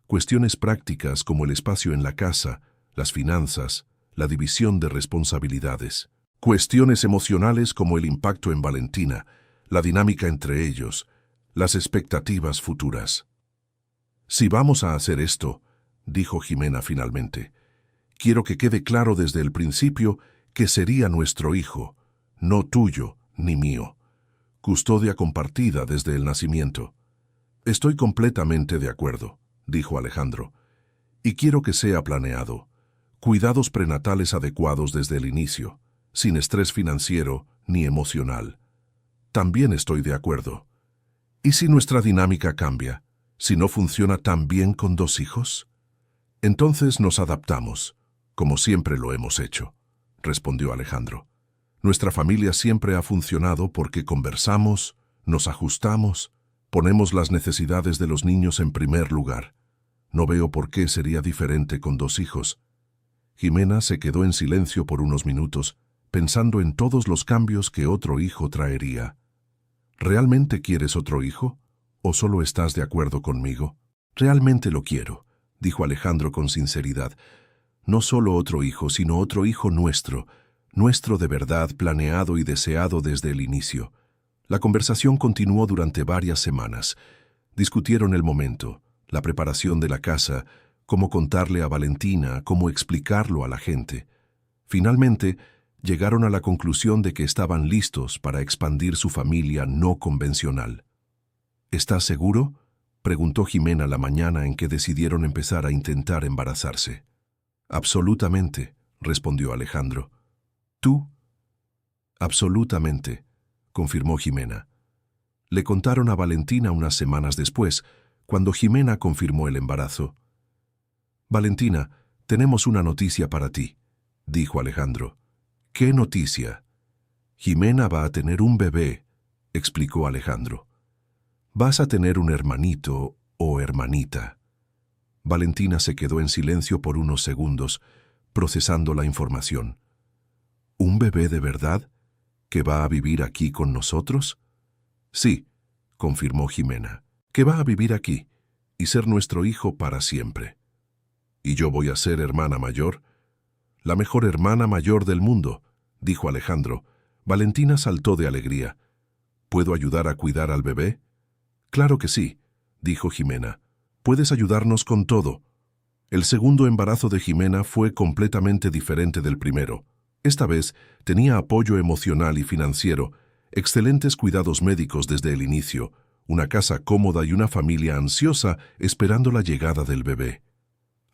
[SPEAKER 1] Cuestiones prácticas como el espacio en la casa, las finanzas, la división de responsabilidades. Cuestiones emocionales como el impacto en Valentina, la dinámica entre ellos, las expectativas futuras. Si vamos a hacer esto, dijo Ximena finalmente, quiero que quede claro desde el principio que sería nuestro hijo, no tuyo ni mío. Custodia compartida desde el nacimiento. Estoy completamente de acuerdo, dijo Alejandro, y quiero que sea planeado. Cuidados prenatales adecuados desde el inicio, sin estrés financiero ni emocional. También estoy de acuerdo. ¿Y si nuestra dinámica cambia? ¿Si no funciona tan bien con 2 hijos? Entonces nos adaptamos, como siempre lo hemos hecho, respondió Alejandro. Nuestra familia siempre ha funcionado porque conversamos, nos ajustamos, ponemos las necesidades de los niños en primer lugar. No veo por qué sería diferente con 2 hijos. Ximena se quedó en silencio por unos minutos, pensando en todos los cambios que otro hijo traería. ¿Realmente quieres otro hijo? ¿O solo estás de acuerdo conmigo? Realmente lo quiero, dijo Alejandro con sinceridad. No solo otro hijo, sino otro hijo nuestro de verdad, planeado y deseado desde el inicio. La conversación continuó durante varias semanas. Discutieron el momento, la preparación de la casa, cómo contarle a Valentina, cómo explicarlo a la gente. Finalmente, llegaron a la conclusión de que estaban listos para expandir su familia no convencional. ¿Estás seguro?, preguntó Ximena la mañana en que decidieron empezar a intentar embarazarse. Absolutamente, respondió Alejandro. ¿Tú? Absolutamente, confirmó Ximena. Le contaron a Valentina unas semanas después, cuando Ximena confirmó el embarazo. Valentina, tenemos una noticia para ti, dijo Alejandro. ¿Qué noticia? Ximena va a tener un bebé, explicó Alejandro. Vas a tener un hermanito o hermanita. Valentina se quedó en silencio por unos segundos, procesando la información. ¿Un bebé de verdad? ¿Que va a vivir aquí con nosotros? Sí, confirmó Ximena, que va a vivir aquí y ser nuestro hijo para siempre. ¿Y yo voy a ser hermana mayor? La mejor hermana mayor del mundo, dijo Alejandro. Valentina saltó de alegría. ¿Puedo ayudar a cuidar al bebé? Claro que sí, dijo Ximena. Puedes ayudarnos con todo. El segundo embarazo de Ximena fue completamente diferente del primero. Esta vez tenía apoyo emocional y financiero, excelentes cuidados médicos desde el inicio, una casa cómoda y una familia ansiosa esperando la llegada del bebé.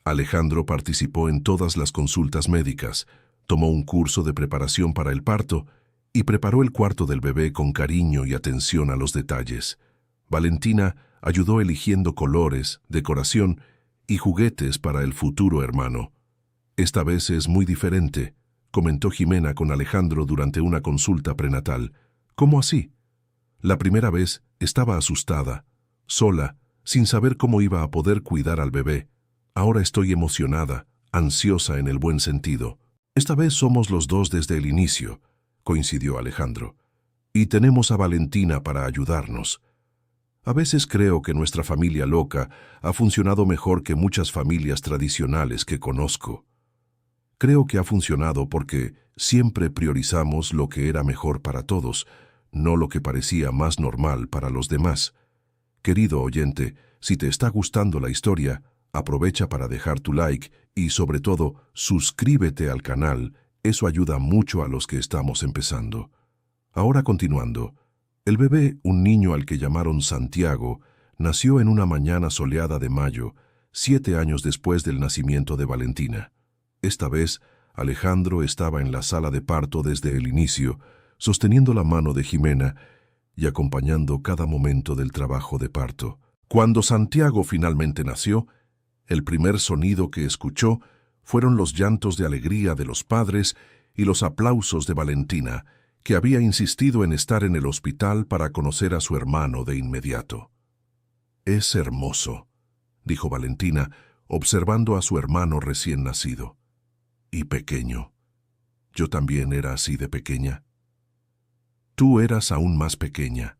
[SPEAKER 1] Alejandro participó en todas las consultas médicas, tomó un curso de preparación para el parto y preparó el cuarto del bebé con cariño y atención a los detalles. Valentina ayudó eligiendo colores, decoración y juguetes para el futuro hermano. Esta vez es muy diferente, comentó Ximena con Alejandro durante una consulta prenatal. ¿Cómo así? La primera vez estaba asustada, sola, sin saber cómo iba a poder cuidar al bebé. Ahora estoy emocionada, ansiosa en el buen sentido. Esta vez somos los dos desde el inicio, coincidió Alejandro. Y tenemos a Valentina para ayudarnos. A veces creo que nuestra familia loca ha funcionado mejor que muchas familias tradicionales que conozco. Creo que ha funcionado porque siempre priorizamos lo que era mejor para todos, no lo que parecía más normal para los demás. Querido oyente, si te está gustando la historia, aprovecha para dejar tu like y, sobre todo, suscríbete al canal. Eso ayuda mucho a los que estamos empezando. Ahora continuando. El bebé, un niño al que llamaron Santiago, nació en una mañana soleada de mayo, 7 años después del nacimiento de Valentina. Esta vez, Alejandro estaba en la sala de parto desde el inicio, sosteniendo la mano de Jimena y acompañando cada momento del trabajo de parto. Cuando Santiago finalmente nació, el primer sonido que escuchó fueron los llantos de alegría de los padres y los aplausos de Valentina, que había insistido en estar en el hospital para conocer a su hermano de inmediato. «Es hermoso», dijo Valentina, observando a su hermano recién nacido. «Y pequeño. Yo también era así de pequeña». «Tú eras aún más pequeña»,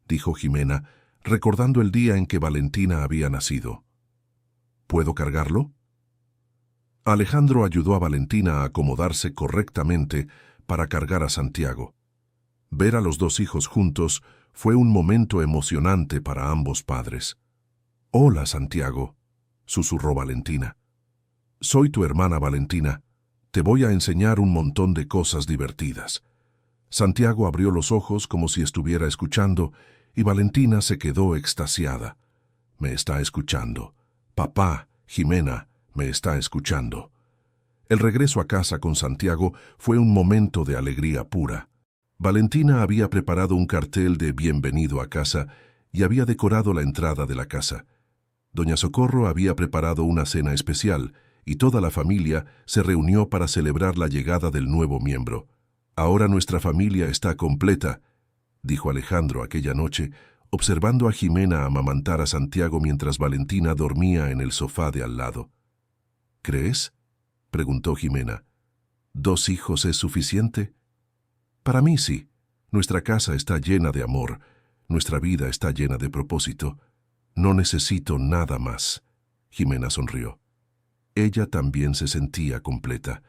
[SPEAKER 1] dijo Jimena, recordando el día en que Valentina había nacido. «¿Puedo cargarlo?» Alejandro ayudó a Valentina a acomodarse correctamente para cargar a Santiago. Ver a los dos hijos juntos fue un momento emocionante para ambos padres. «Hola, Santiago», susurró Valentina. «Soy tu hermana Valentina. Te voy a enseñar un montón de cosas divertidas». Santiago abrió los ojos como si estuviera escuchando y Valentina se quedó extasiada. «Me está escuchando. Papá, Jimena, me está escuchando». El regreso a casa con Santiago fue un momento de alegría pura. Valentina había preparado un cartel de bienvenido a casa y había decorado la entrada de la casa. Doña Socorro había preparado una cena especial y toda la familia se reunió para celebrar la llegada del nuevo miembro. «Ahora nuestra familia está completa», dijo Alejandro aquella noche, observando a Jimena amamantar a Santiago mientras Valentina dormía en el sofá de al lado. «¿Crees?», preguntó Jimena. «¿2 hijos es suficiente?» «Para mí sí. Nuestra casa está llena de amor. Nuestra vida está llena de propósito. No necesito nada más». Jimena sonrió. Ella también se sentía completa.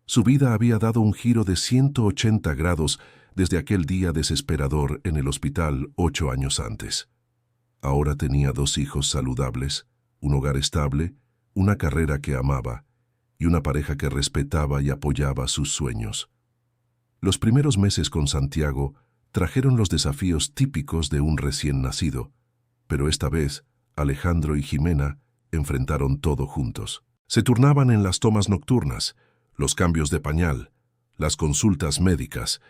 [SPEAKER 1] Su vida había dado un giro de 180 grados desde aquel día desesperador en el hospital 8 años antes. Ahora tenía 2 hijos saludables, un hogar estable, una carrera que amaba y una pareja que respetaba y apoyaba sus sueños. Los primeros meses con Santiago trajeron los desafíos típicos de un recién nacido, pero esta vez Alejandro y Jimena enfrentaron todo juntos. Se turnaban en las tomas nocturnas, los cambios de pañal, las consultas médicas.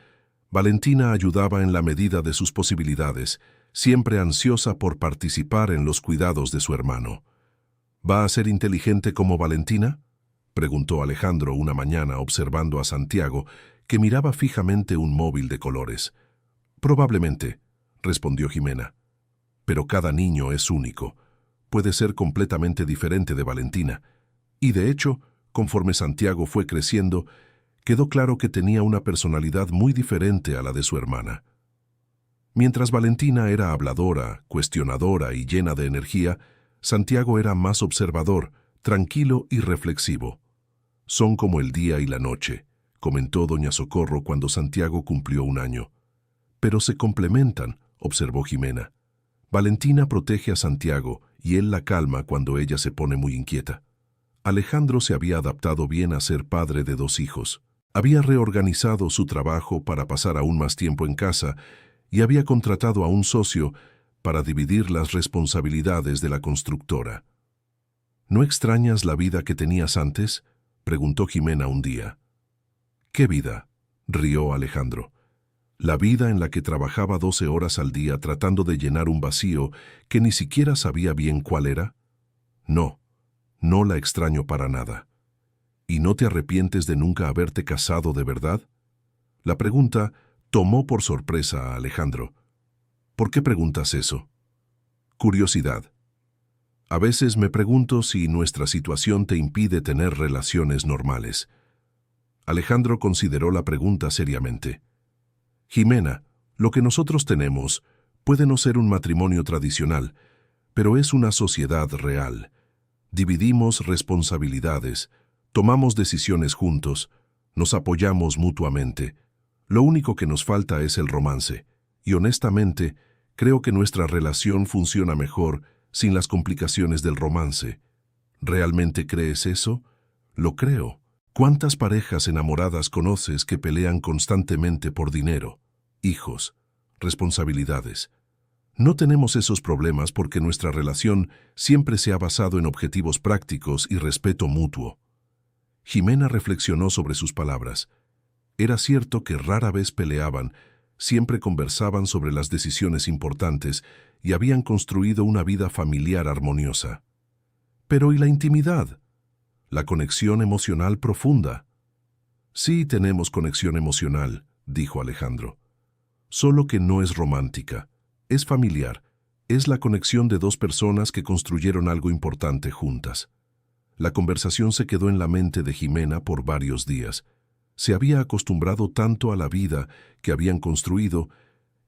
[SPEAKER 1] Valentina ayudaba en la medida de sus posibilidades, siempre ansiosa por participar en los cuidados de su hermano. «¿Va a ser inteligente como Valentina?», preguntó Alejandro una mañana observando a Santiago, que miraba fijamente un móvil de colores. «Probablemente», respondió Jimena. «Pero cada niño es único. Puede ser completamente diferente de Valentina». Y de hecho, conforme Santiago fue creciendo, quedó claro que tenía una personalidad muy diferente a la de su hermana. Mientras Valentina era habladora, cuestionadora y llena de energía, Santiago era más observador, tranquilo y reflexivo. «Son como el día y la noche», comentó doña Socorro cuando Santiago cumplió 1 año. «Pero se complementan», observó Jimena. «Valentina protege a Santiago y él la calma cuando ella se pone muy inquieta». Alejandro se había adaptado bien a ser padre de 2 hijos. Había reorganizado su trabajo para pasar aún más tiempo en casa y había contratado a un socio para dividir las responsabilidades de la constructora. «¿No extrañas la vida que tenías antes?», preguntó Jimena un día. «¿Qué vida?», rió Alejandro. «La vida en la que trabajaba 12 horas al día tratando de llenar un vacío que ni siquiera sabía bien cuál era». «No, no la extraño para nada». «¿Y no te arrepientes de nunca haberte casado de verdad?». La pregunta tomó por sorpresa a Alejandro. «¿Por qué preguntas eso?». «Curiosidad. A veces me pregunto si nuestra situación te impide tener relaciones normales». Alejandro consideró la pregunta seriamente. «Jimena, lo que nosotros tenemos puede no ser un matrimonio tradicional, pero es una sociedad real. Dividimos responsabilidades, tomamos decisiones juntos, nos apoyamos mutuamente. Lo único que nos falta es el romance, y honestamente, creo que nuestra relación funciona mejor sin las complicaciones del romance». «¿Realmente crees eso?». «Lo creo. ¿Cuántas parejas enamoradas conoces que pelean constantemente por dinero, hijos, responsabilidades. No tenemos esos problemas porque nuestra relación siempre se ha basado en objetivos prácticos y respeto mutuo. Jimena reflexionó sobre sus palabras. Era cierto que rara vez peleaban, siempre conversaban sobre las decisiones importantes y habían construido una vida familiar armoniosa. Pero ¿y la intimidad? La conexión emocional profunda. Sí, tenemos conexión emocional, dijo Alejandro. Solo que no es romántica, es familiar, es la conexión de dos personas que construyeron algo importante juntas. La conversación se quedó en la mente de Jimena por varios días. Se había acostumbrado tanto a la vida que habían construido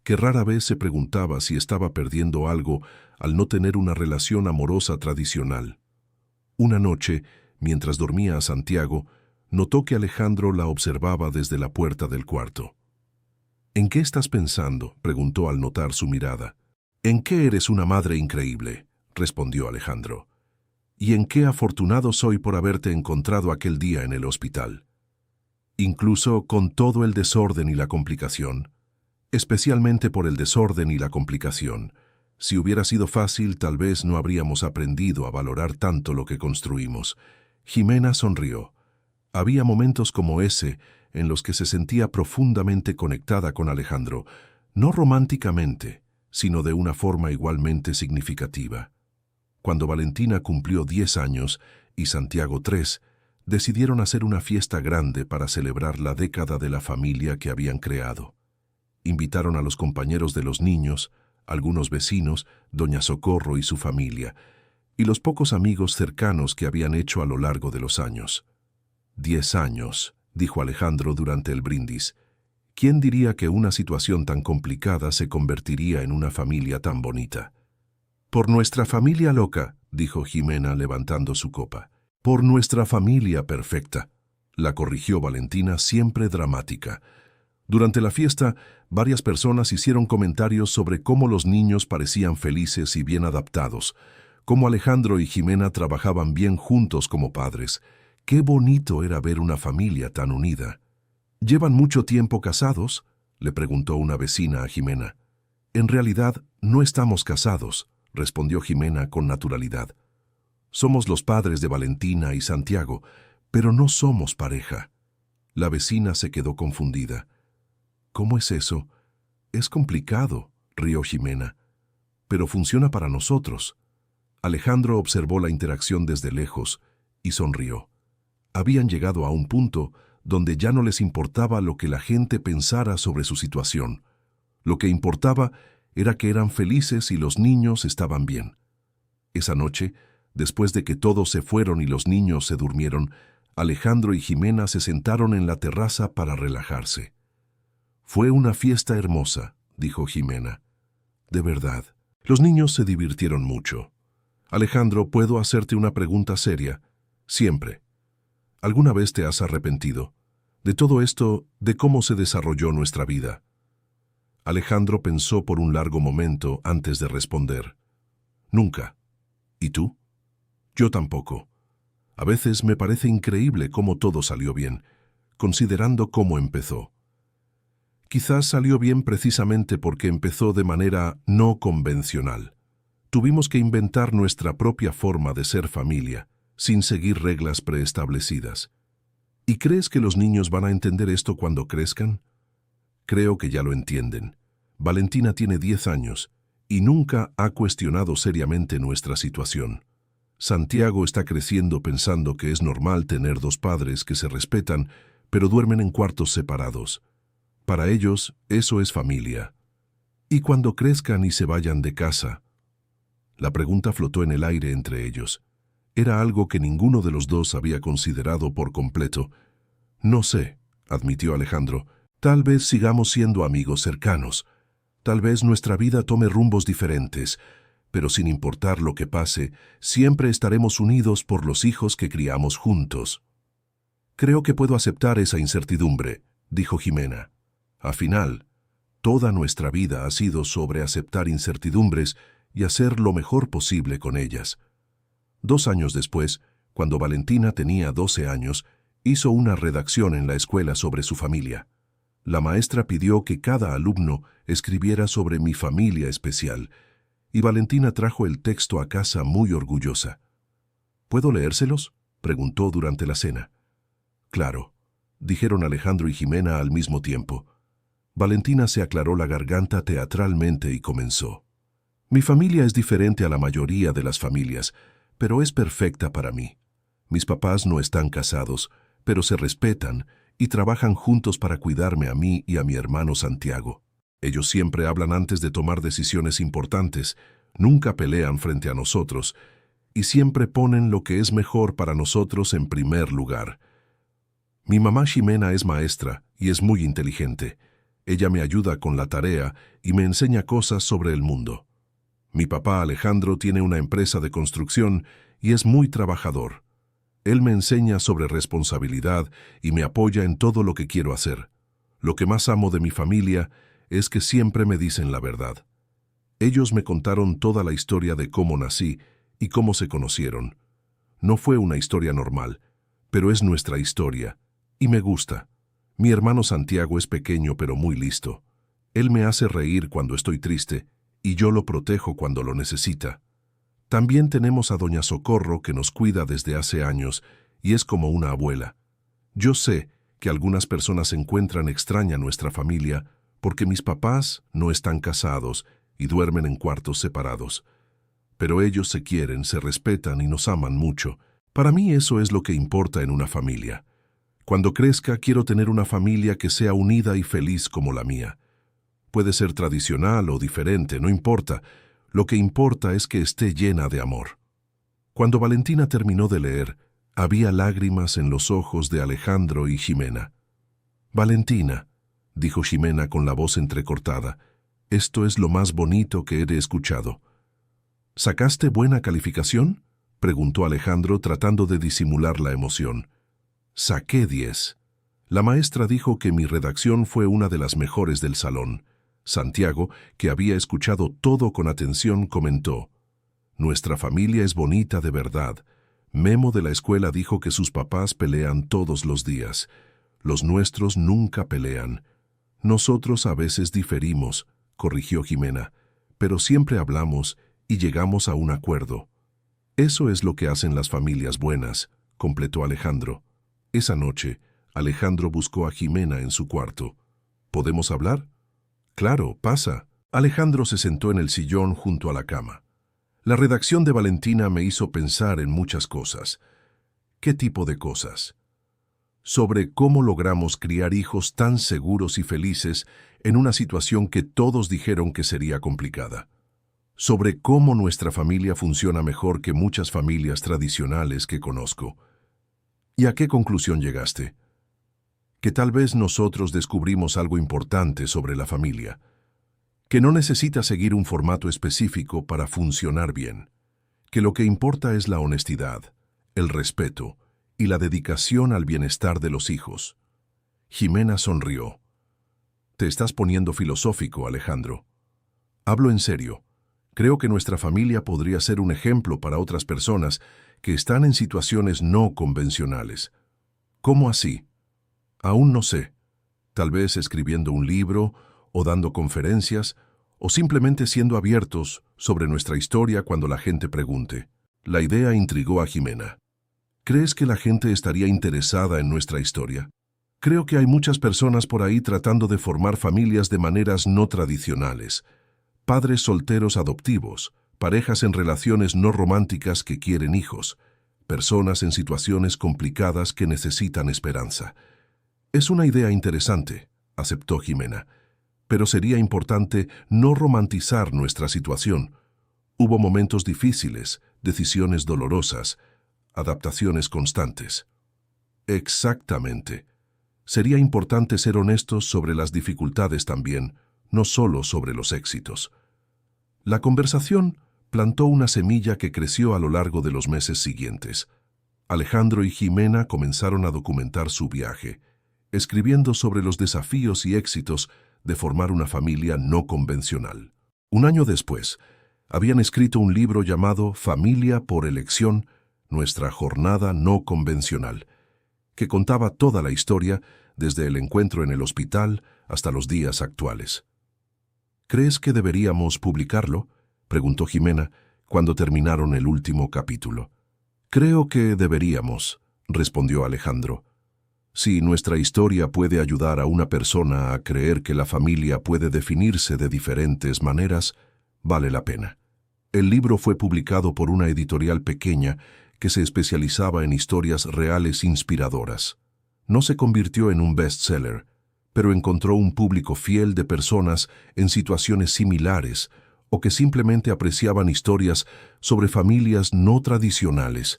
[SPEAKER 1] que rara vez se preguntaba si estaba perdiendo algo al no tener una relación amorosa tradicional. Una noche, mientras dormía a Santiago, notó que Alejandro la observaba desde la puerta del cuarto. «¿En qué estás pensando?», preguntó al notar su mirada. «¿En qué eres una madre increíble?», respondió Alejandro. «¿Y en qué afortunado soy por haberte encontrado aquel día en el hospital? Incluso con todo el desorden y la complicación. Especialmente por el desorden y la complicación. Si hubiera sido fácil, tal vez no habríamos aprendido a valorar tanto lo que construimos». Jimena sonrió. Había momentos como ese en los que se sentía profundamente conectada con Alejandro, no románticamente, sino de una forma igualmente significativa. Cuando Valentina cumplió 10 años y Santiago 3, decidieron hacer una fiesta grande para celebrar la década de la familia que habían creado. Invitaron a los compañeros de los niños, algunos vecinos, doña Socorro y su familia, y los pocos amigos cercanos que habían hecho a lo largo de los años. 10 años, dijo Alejandro durante el brindis. ¿Quién diría que una situación tan complicada se convertiría en una familia tan bonita? «Por nuestra familia loca», dijo Jimena levantando su copa. «Por nuestra familia perfecta», la corrigió Valentina, siempre dramática. Durante la fiesta, varias personas hicieron comentarios sobre cómo los niños parecían felices y bien adaptados, cómo Alejandro y Jimena trabajaban bien juntos como padres. Qué bonito era ver una familia tan unida. «¿Llevan mucho tiempo casados?», le preguntó una vecina a Jimena. «En realidad, no estamos casados», respondió Jimena con naturalidad. «Somos los padres de Valentina y Santiago, pero no somos pareja». La vecina se quedó confundida. «¿Cómo es eso? Es complicado», rió Jimena. «Pero funciona para nosotros». Alejandro observó la interacción desde lejos y sonrió. Habían llegado a un punto donde ya no les importaba lo que la gente pensara sobre su situación. Lo que importaba era que eran felices y los niños estaban bien. Esa noche, después de que todos se fueron y los niños se durmieron, Alejandro y Jimena se sentaron en la terraza para relajarse. «Fue una fiesta hermosa», dijo Jimena. «De verdad». Los niños se divirtieron mucho. «Alejandro, ¿puedo hacerte una pregunta seria?» «Siempre». ¿Alguna vez te has arrepentido de todo esto, de cómo se desarrolló nuestra vida?» Alejandro pensó por un largo momento antes de responder. «Nunca». «¿Y tú?» «Yo tampoco. A veces me parece increíble cómo todo salió bien, considerando cómo empezó. Quizás salió bien precisamente porque empezó de manera no convencional. Tuvimos que inventar nuestra propia forma de ser familia, sin seguir reglas preestablecidas. ¿Y crees que los niños van a entender esto cuando crezcan?» «Creo que ya lo entienden. Valentina tiene 10 años y nunca ha cuestionado seriamente nuestra situación. Santiago está creciendo pensando que es normal tener dos padres que se respetan, pero duermen en cuartos separados. Para ellos, eso es familia. ¿Y cuando crezcan y se vayan de casa?» La pregunta flotó en el aire entre ellos. Era algo que ninguno de los dos había considerado por completo. «No sé», admitió Alejandro. «Tal vez sigamos siendo amigos cercanos. Tal vez nuestra vida tome rumbos diferentes, pero sin importar lo que pase, siempre estaremos unidos por los hijos que criamos juntos». «Creo que puedo aceptar esa incertidumbre», dijo Jimena. «Al final, toda nuestra vida ha sido sobre aceptar incertidumbres y hacer lo mejor posible con ellas». 2 años después, cuando Valentina tenía 12 años, hizo una redacción en la escuela sobre su familia. La maestra pidió que cada alumno escribiera sobre mi familia especial, y Valentina trajo el texto a casa muy orgullosa. ¿Puedo leérselos?, preguntó durante la cena. Claro, dijeron Alejandro y Jimena al mismo tiempo. Valentina se aclaró la garganta teatralmente y comenzó. Mi familia es diferente a la mayoría de las familias, pero es perfecta para mí. Mis papás no están casados, pero se respetan y trabajan juntos para cuidarme a mí y a mi hermano Santiago. Ellos siempre hablan antes de tomar decisiones importantes, nunca pelean frente a nosotros y siempre ponen lo que es mejor para nosotros en primer lugar. Mi mamá Ximena es maestra y es muy inteligente. Ella me ayuda con la tarea y me enseña cosas sobre el mundo. Mi papá Alejandro tiene una empresa de construcción y es muy trabajador. Él me enseña sobre responsabilidad y me apoya en todo lo que quiero hacer. Lo que más amo de mi familia es que siempre me dicen la verdad. Ellos me contaron toda la historia de cómo nací y cómo se conocieron. No fue una historia normal, pero es nuestra historia, y me gusta. Mi hermano Santiago es pequeño pero muy listo. Él me hace reír cuando estoy triste, y yo lo protejo cuando lo necesita. También tenemos a doña Socorro que nos cuida desde hace años, y es como una abuela. Yo sé que algunas personas encuentran extraña nuestra familia porque mis papás no están casados y duermen en cuartos separados. Pero ellos se quieren, se respetan y nos aman mucho. Para mí eso es lo que importa en una familia. Cuando crezca quiero tener una familia que sea unida y feliz como la mía. Puede ser tradicional o diferente, no importa. Lo que importa es que esté llena de amor. Cuando Valentina terminó de leer, había lágrimas en los ojos de Alejandro y Ximena. «Valentina», dijo Ximena con la voz entrecortada, «esto es lo más bonito que he escuchado». «¿Sacaste buena calificación?», preguntó Alejandro tratando de disimular la emoción. «Saqué 10. La maestra dijo que mi redacción fue una de las mejores del salón». Santiago, que había escuchado todo con atención, comentó: «Nuestra familia es bonita de verdad. Memo de la escuela dijo que sus papás pelean todos los días. Los nuestros nunca pelean. Nosotros a veces diferimos», corrigió Ximena, «pero siempre hablamos y llegamos a un acuerdo». «Eso es lo que hacen las familias buenas», completó Alejandro. Esa noche, Alejandro buscó a Ximena en su cuarto. «¿Podemos hablar?». «Claro, pasa». Alejandro se sentó en el sillón junto a la cama. La redacción de Valentina me hizo pensar en muchas cosas. ¿Qué tipo de cosas? Sobre cómo logramos criar hijos tan seguros y felices en una situación que todos dijeron que sería complicada. Sobre cómo nuestra familia funciona mejor que muchas familias tradicionales que conozco. ¿Y a qué conclusión llegaste? Que tal vez nosotros descubrimos algo importante sobre la familia, que no necesita seguir un formato específico para funcionar bien, que lo que importa es la honestidad, el respeto y la dedicación al bienestar de los hijos. Ximena sonrió. «Te estás poniendo filosófico, Alejandro». «Hablo en serio. Creo que nuestra familia podría ser un ejemplo para otras personas que están en situaciones no convencionales». «¿Cómo así?». «Aún no sé. Tal vez escribiendo un libro o dando conferencias o simplemente siendo abiertos sobre nuestra historia cuando la gente pregunte». La idea intrigó a Ximena. «¿Crees que la gente estaría interesada en nuestra historia?». «Creo que hay muchas personas por ahí tratando de formar familias de maneras no tradicionales. Padres solteros adoptivos, parejas en relaciones no románticas que quieren hijos, personas en situaciones complicadas que necesitan esperanza». «Es una idea interesante», aceptó Ximena, «pero sería importante no romantizar nuestra situación. Hubo momentos difíciles, decisiones dolorosas, adaptaciones constantes». «Exactamente. Sería importante ser honestos sobre las dificultades también, no solo sobre los éxitos». La conversación plantó una semilla que creció a lo largo de los meses siguientes. Alejandro y Ximena comenzaron a documentar su viaje, escribiendo sobre los desafíos y éxitos de formar una familia no convencional. Un año después, habían escrito un libro llamado Familia por elección, nuestra jornada no convencional, que contaba toda la historia desde el encuentro en el hospital hasta los días actuales. ¿Crees que deberíamos publicarlo?, preguntó Jimena cuando terminaron el último capítulo. Creo que deberíamos, respondió Alejandro. Si nuestra historia puede ayudar a una persona a creer que la familia puede definirse de diferentes maneras, vale la pena. El libro fue publicado por una editorial pequeña que se especializaba en historias reales inspiradoras. No se convirtió en un bestseller, pero encontró un público fiel de personas en situaciones similares o que simplemente apreciaban historias sobre familias no tradicionales.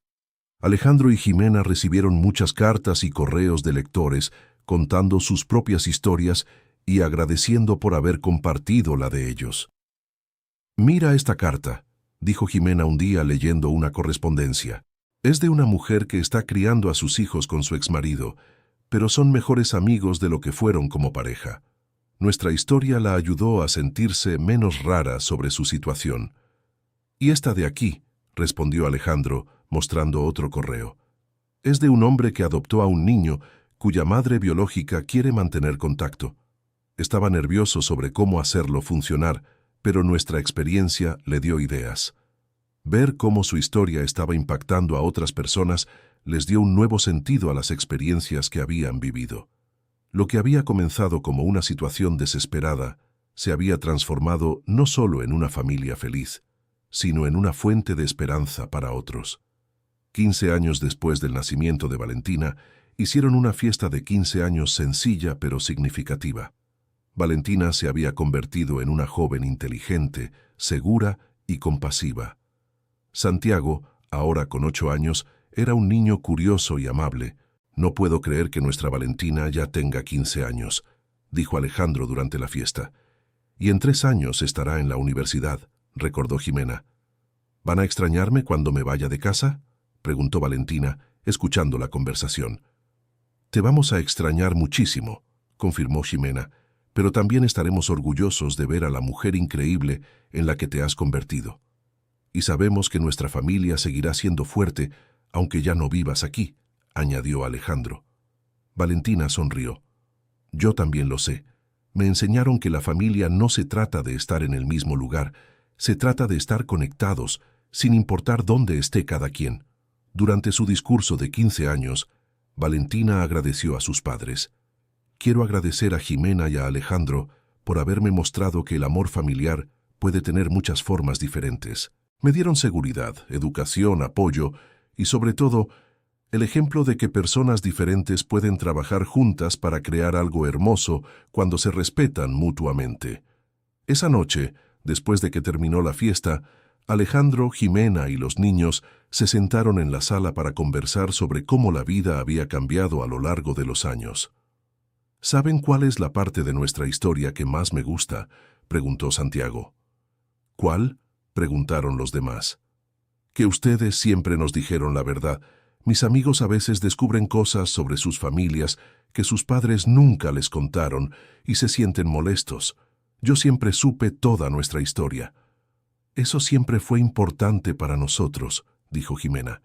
[SPEAKER 1] Alejandro y Jimena recibieron muchas cartas y correos de lectores contando sus propias historias y agradeciendo por haber compartido la de ellos. «Mira esta carta», dijo Jimena un día leyendo una correspondencia. «Es de una mujer que está criando a sus hijos con su exmarido, pero son mejores amigos de lo que fueron como pareja. Nuestra historia la ayudó a sentirse menos rara sobre su situación». «Y esta de aquí», respondió Alejandro, mostrando otro correo. «Es de un hombre que adoptó a un niño cuya madre biológica quiere mantener contacto. Estaba nervioso sobre cómo hacerlo funcionar, pero nuestra experiencia le dio ideas. Ver cómo su historia estaba impactando a otras personas les dio un nuevo sentido a las experiencias que habían vivido. Lo que había comenzado como una situación desesperada se había transformado no solo en una familia feliz, sino en una fuente de esperanza para otros. 15 años después del nacimiento de Valentina, hicieron una fiesta de 15 años sencilla pero significativa. Valentina se había convertido en una joven inteligente, segura y compasiva. Santiago, ahora con 8 años, era un niño curioso y amable. «No puedo creer que nuestra Valentina ya tenga 15 años», dijo Alejandro durante la fiesta. «Y en 3 años estará en la universidad», recordó Jimena. «¿Van a extrañarme cuando me vaya de casa?», preguntó Valentina, escuchando la conversación. «Te vamos a extrañar muchísimo», confirmó Jimena, «pero también estaremos orgullosos de ver a la mujer increíble en la que te has convertido. Y sabemos que nuestra familia seguirá siendo fuerte, aunque ya no vivas aquí», añadió Alejandro. Valentina sonrió. «Yo también lo sé. Me enseñaron que la familia no se trata de estar en el mismo lugar, se trata de estar conectados, sin importar dónde esté cada quien». Durante su discurso de 15 años, Valentina agradeció a sus padres. «Quiero agradecer a Jimena y a Alejandro por haberme mostrado que el amor familiar puede tener muchas formas diferentes. Me dieron seguridad, educación, apoyo y, sobre todo, el ejemplo de que personas diferentes pueden trabajar juntas para crear algo hermoso cuando se respetan mutuamente». Esa noche, después de que terminó la fiesta, Alejandro, Jimena y los niños se sentaron en la sala para conversar sobre cómo la vida había cambiado a lo largo de los años. «¿Saben cuál es la parte de nuestra historia que más me gusta?», preguntó Santiago. «¿Cuál?», preguntaron los demás. «Que ustedes siempre nos dijeron la verdad. Mis amigos a veces descubren cosas sobre sus familias que sus padres nunca les contaron y se sienten molestos. Yo siempre supe toda nuestra historia». «Eso siempre fue importante para nosotros», dijo Jimena,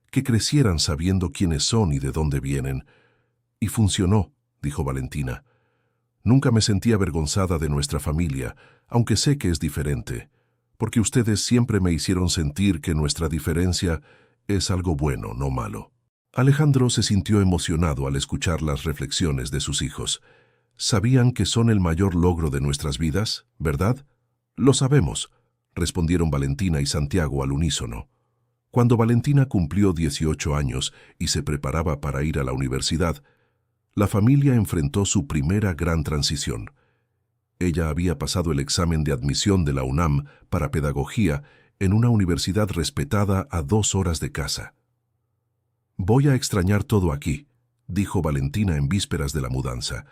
[SPEAKER 1] «que crecieran sabiendo quiénes son y de dónde vienen». «Y funcionó», dijo Valentina. «Nunca me sentí avergonzada de nuestra familia, aunque sé que es diferente, porque ustedes siempre me hicieron sentir que nuestra diferencia es algo bueno, no malo». Alejandro se sintió emocionado al escuchar las reflexiones de sus hijos. «¿Sabían que son el mayor logro de nuestras vidas, verdad?». «Lo sabemos», respondieron Valentina y Santiago al unísono. Cuando Valentina cumplió 18 años y se preparaba para ir a la universidad, la familia enfrentó su primera gran transición. Ella había pasado el examen de admisión de la UNAM para pedagogía en una universidad respetada a 2 horas de casa. «Voy a extrañar todo aquí», dijo Valentina en vísperas de la mudanza.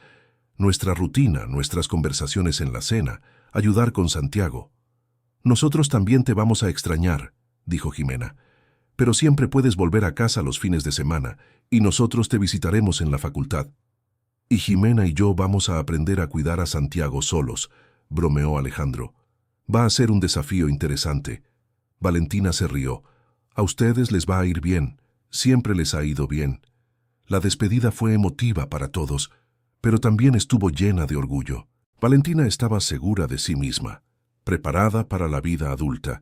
[SPEAKER 1] «Nuestra rutina, nuestras conversaciones en la cena, ayudar con Santiago». «Nosotros también te vamos a extrañar», dijo Jimena. «Pero siempre puedes volver a casa los fines de semana y nosotros te visitaremos en la facultad». «Y Jimena y yo vamos a aprender a cuidar a Santiago solos», bromeó Alejandro. «Va a ser un desafío interesante». Valentina se rió. «A ustedes les va a ir bien. Siempre les ha ido bien». La despedida fue emotiva para todos. pero también estuvo llena de orgullo. Valentina estaba segura de sí misma, preparada para la vida adulta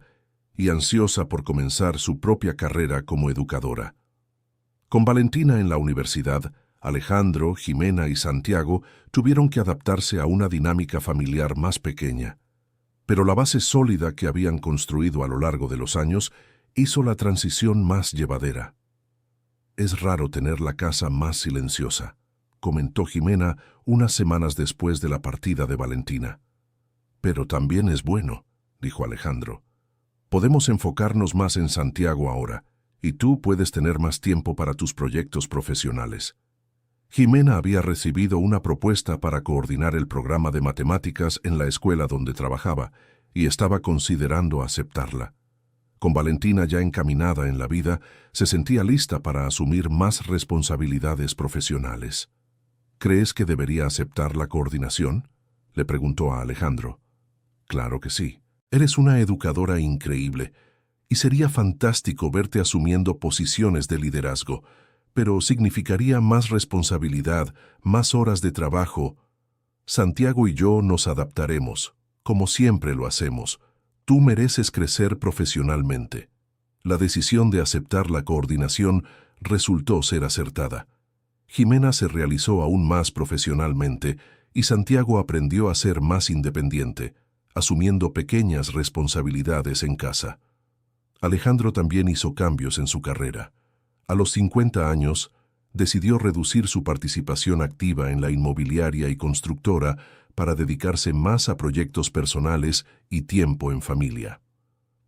[SPEAKER 1] y ansiosa por comenzar su propia carrera como educadora. Con Valentina en la universidad, Alejandro, Jimena y Santiago tuvieron que adaptarse a una dinámica familiar más pequeña, pero la base sólida que habían construido a lo largo de los años hizo la transición más llevadera. «Es raro tener la casa más silenciosa», comentó Jimena unas semanas después de la partida de Valentina. «Pero también es bueno», dijo Alejandro. «Podemos enfocarnos más en Santiago ahora, y tú puedes tener más tiempo para tus proyectos profesionales». Jimena había recibido una propuesta para coordinar el programa de matemáticas en la escuela donde trabajaba y estaba considerando aceptarla. Con Valentina ya encaminada en la vida, se sentía lista para asumir más responsabilidades profesionales. «¿Crees que debería aceptar la coordinación?», le preguntó a Alejandro. «Claro que sí. Eres una educadora increíble y sería fantástico verte asumiendo posiciones de liderazgo, pero significaría más responsabilidad, más horas de trabajo. Santiago y yo nos adaptaremos, como siempre lo hacemos. Tú mereces crecer profesionalmente». La decisión de aceptar la coordinación resultó ser acertada. Jimena se realizó aún más profesionalmente y Santiago aprendió a ser más independiente, asumiendo pequeñas responsabilidades en casa. Alejandro también hizo cambios en su carrera. A los 50 años, decidió reducir su participación activa en la inmobiliaria y constructora para dedicarse más a proyectos personales y tiempo en familia.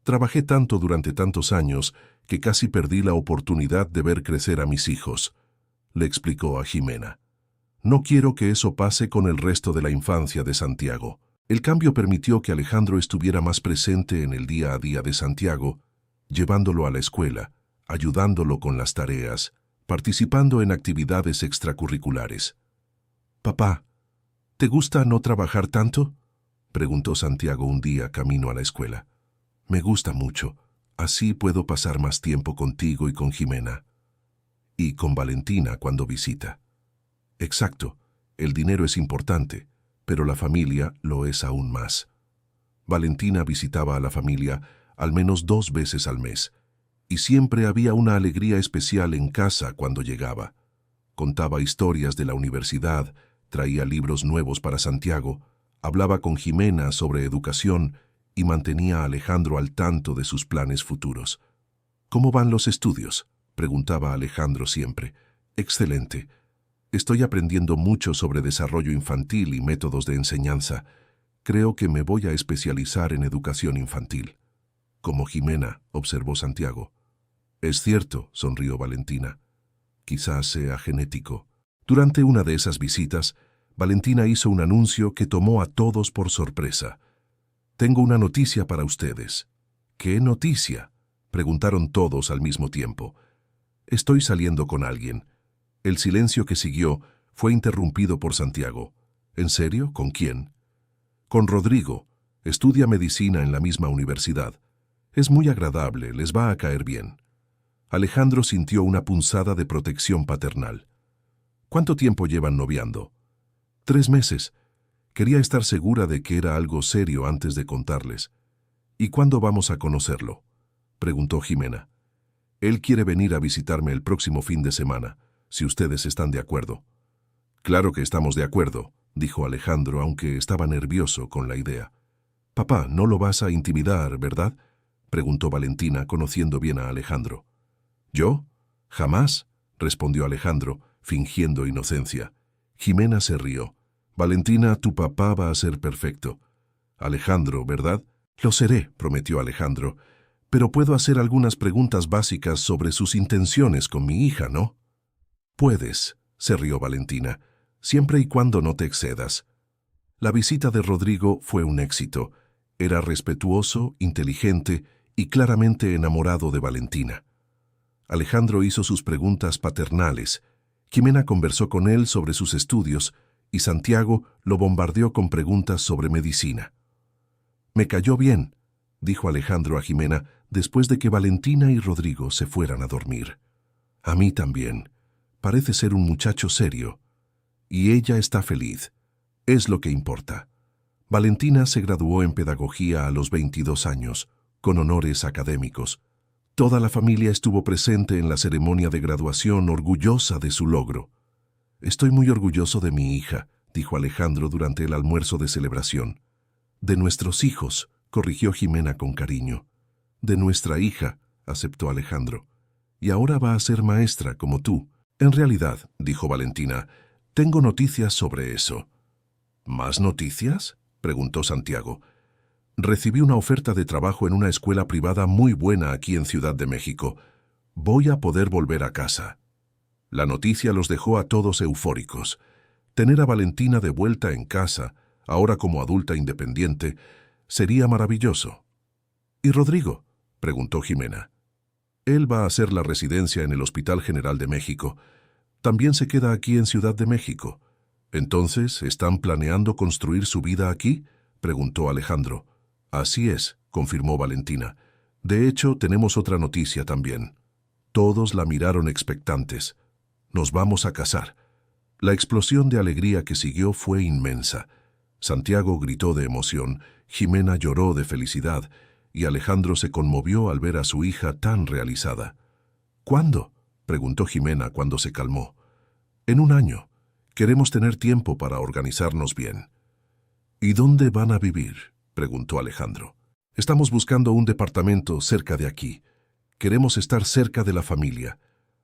[SPEAKER 1] «Trabajé tanto durante tantos años que casi perdí la oportunidad de ver crecer a mis hijos», le explicó a Jimena. «No quiero que eso pase con el resto de la infancia de Santiago». El cambio permitió que Alejandro estuviera más presente en el día a día de Santiago, llevándolo a la escuela, ayudándolo con las tareas, participando en actividades extracurriculares. «Papá, ¿te gusta no trabajar tanto?», preguntó Santiago un día camino a la escuela. «Me gusta mucho. Así puedo pasar más tiempo contigo y con Jimena. Y con Valentina cuando visita». «Exacto. El dinero es importante, pero la familia lo es aún más». Valentina visitaba a la familia al menos 2 veces al mes, y siempre había una alegría especial en casa cuando llegaba. Contaba historias de la universidad, traía libros nuevos para Santiago, hablaba con Jimena sobre educación y mantenía a Alejandro al tanto de sus planes futuros. «¿Cómo van los estudios?», preguntaba Alejandro siempre. «Excelente. Estoy aprendiendo mucho sobre desarrollo infantil y métodos de enseñanza. Creo que me voy a especializar en educación infantil». «Como Jimena», observó Santiago. «Es cierto», sonrió Valentina. «Quizás sea genético». Durante una de esas visitas, Valentina hizo un anuncio que tomó a todos por sorpresa. «Tengo una noticia para ustedes». «¿Qué noticia?», preguntaron todos al mismo tiempo. «Estoy saliendo con alguien». El silencio que siguió fue interrumpido por Santiago. «¿En serio? ¿Con quién?». «Con Rodrigo. Estudia medicina en la misma universidad. Es muy agradable, les va a caer bien». Alejandro sintió una punzada de protección paternal. «¿Cuánto tiempo llevan noviando?». 3 meses. Quería estar segura de que era algo serio antes de contarles. «¿Y cuándo vamos a conocerlo?», preguntó Jimena. «Él quiere venir a visitarme el próximo fin de semana, si ustedes están de acuerdo». «Claro que estamos de acuerdo», dijo Alejandro, aunque estaba nervioso con la idea. «Papá, no lo vas a intimidar, ¿verdad?», preguntó Valentina, conociendo bien a Alejandro. «¿Yo? Jamás», respondió Alejandro, fingiendo inocencia. Jimena se rió. «Valentina, tu papá va a ser perfecto». «Alejandro, ¿verdad?». «Lo seré», prometió Alejandro, «pero puedo hacer algunas preguntas básicas sobre sus intenciones con mi hija, ¿no?». «Puedes», se rió Valentina, «siempre y cuando no te excedas». La visita de Rodrigo fue un éxito. Era respetuoso, inteligente y claramente enamorado de Valentina. Alejandro hizo sus preguntas paternales. Jimena conversó con él sobre sus estudios y Santiago lo bombardeó con preguntas sobre medicina. «Me cayó bien», dijo Alejandro a Jimena después de que Valentina y Rodrigo se fueran a dormir. «A mí también. Parece ser un muchacho serio». Y ella está feliz. Es lo que importa. Valentina se graduó en pedagogía a los 22 años, con honores académicos. Toda la familia estuvo presente en la ceremonia de graduación, orgullosa de su logro. «Estoy muy orgulloso de mi hija», dijo Alejandro durante el almuerzo de celebración. «De nuestros hijos», corrigió Jimena con cariño. «De nuestra hija», aceptó Alejandro. «Y ahora va a ser maestra como tú». «En realidad», dijo Valentina, «tengo noticias sobre eso». «¿Más noticias?», preguntó Santiago. «Recibí una oferta de trabajo en una escuela privada muy buena aquí en Ciudad de México. Voy a poder volver a casa». La noticia los dejó a todos eufóricos. Tener a Valentina de vuelta en casa, ahora como adulta independiente, sería maravilloso. «¿Y Rodrigo?», preguntó Jimena. «Él va a hacer la residencia en el Hospital General de México. También se queda aquí en Ciudad de México». «¿Entonces están planeando construir su vida aquí?», preguntó Alejandro. «Así es», confirmó Valentina. «De hecho, tenemos otra noticia también». Todos la miraron expectantes. «Nos vamos a casar». La explosión de alegría que siguió fue inmensa. Santiago gritó de emoción, Jimena lloró de felicidad, y Alejandro se conmovió al ver a su hija tan realizada. «¿Cuándo?», preguntó Jimena cuando se calmó. «En un año. Queremos tener tiempo para organizarnos bien». «¿Y dónde van a vivir?», preguntó Alejandro. «Estamos buscando un departamento cerca de aquí. Queremos estar cerca de la familia».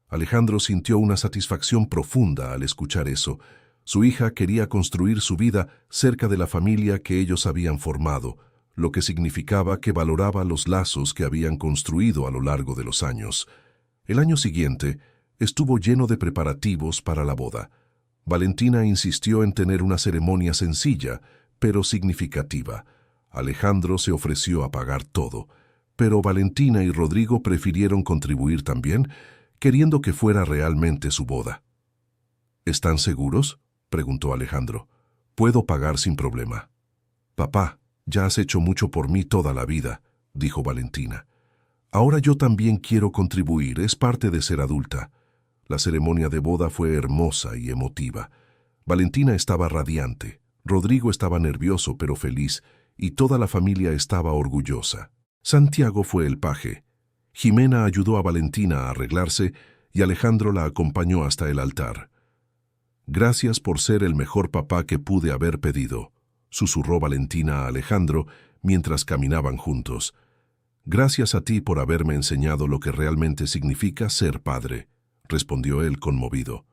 [SPEAKER 1] Alejandro sintió una satisfacción profunda al escuchar eso. Su hija quería construir su vida cerca de la familia que ellos habían formado, lo que significaba que valoraba los lazos que habían construido a lo largo de los años. El año siguiente estuvo lleno de preparativos para la boda. Valentina insistió en tener una ceremonia sencilla, pero significativa. Alejandro se ofreció a pagar todo, pero Valentina y Rodrigo prefirieron contribuir también, queriendo que fuera realmente su boda. «¿Están seguros?», preguntó Alejandro. «Puedo pagar sin problema». «Papá, ya has hecho mucho por mí toda la vida», dijo Valentina. «Ahora yo también quiero contribuir, es parte de ser adulta». La ceremonia de boda fue hermosa y emotiva. Valentina estaba radiante, Rodrigo estaba nervioso pero feliz, y toda la familia estaba orgullosa. Santiago fue el paje. Jimena ayudó a Valentina a arreglarse y Alejandro la acompañó hasta el altar. «Gracias por ser el mejor papá que pude haber pedido», susurró Valentina a Alejandro mientras caminaban juntos. «Gracias a ti por haberme enseñado lo que realmente significa ser padre», respondió él conmovido.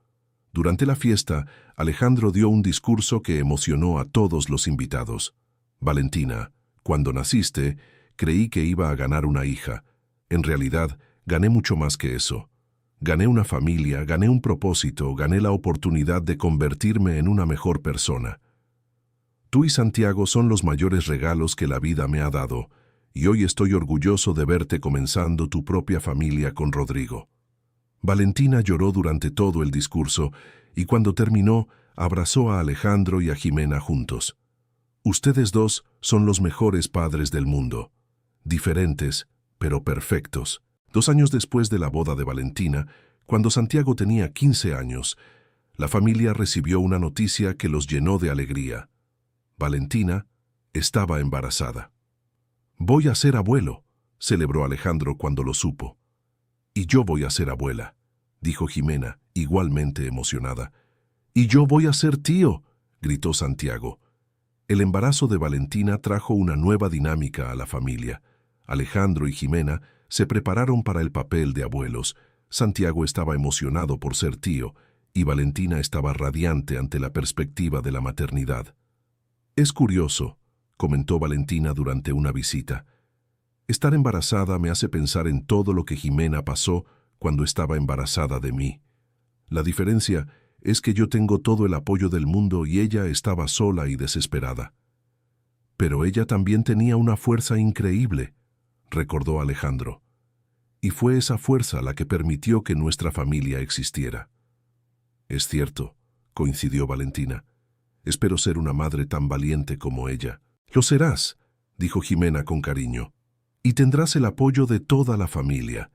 [SPEAKER 1] Durante la fiesta, Alejandro dio un discurso que emocionó a todos los invitados. «Valentina, cuando naciste, creí que iba a ganar una hija. En realidad, gané mucho más que eso. Gané una familia, gané un propósito, gané la oportunidad de convertirme en una mejor persona. Tú y Santiago son los mayores regalos que la vida me ha dado, y hoy estoy orgulloso de verte comenzando tu propia familia con Rodrigo». Valentina lloró durante todo el discurso, y cuando terminó, abrazó a Alejandro y a Jimena juntos. «Ustedes dos son los mejores padres del mundo. Diferentes, pero perfectos». 2 años después de la boda de Valentina, cuando Santiago tenía 15 años, la familia recibió una noticia que los llenó de alegría. Valentina estaba embarazada. «Voy a ser abuelo», celebró Alejandro cuando lo supo. «Y yo voy a ser abuela», dijo Jimena, igualmente emocionada. «Y yo voy a ser tío», gritó Santiago. El embarazo de Valentina trajo una nueva dinámica a la familia. Alejandro y Jimena se prepararon para el papel de abuelos. Santiago estaba emocionado por ser tío y Valentina estaba radiante ante la perspectiva de la maternidad. «Es curioso», comentó Valentina durante una visita. «Estar embarazada me hace pensar en todo lo que Jimena pasó cuando estaba embarazada de mí. La diferencia es que yo tengo todo el apoyo del mundo y ella estaba sola y desesperada». «Pero ella también tenía una fuerza increíble», recordó Alejandro. «Y fue esa fuerza la que permitió que nuestra familia existiera». «Es cierto», coincidió Valentina. «Espero ser una madre tan valiente como ella». «Lo serás», dijo Jimena con cariño. «Y tendrás el apoyo de toda la familia».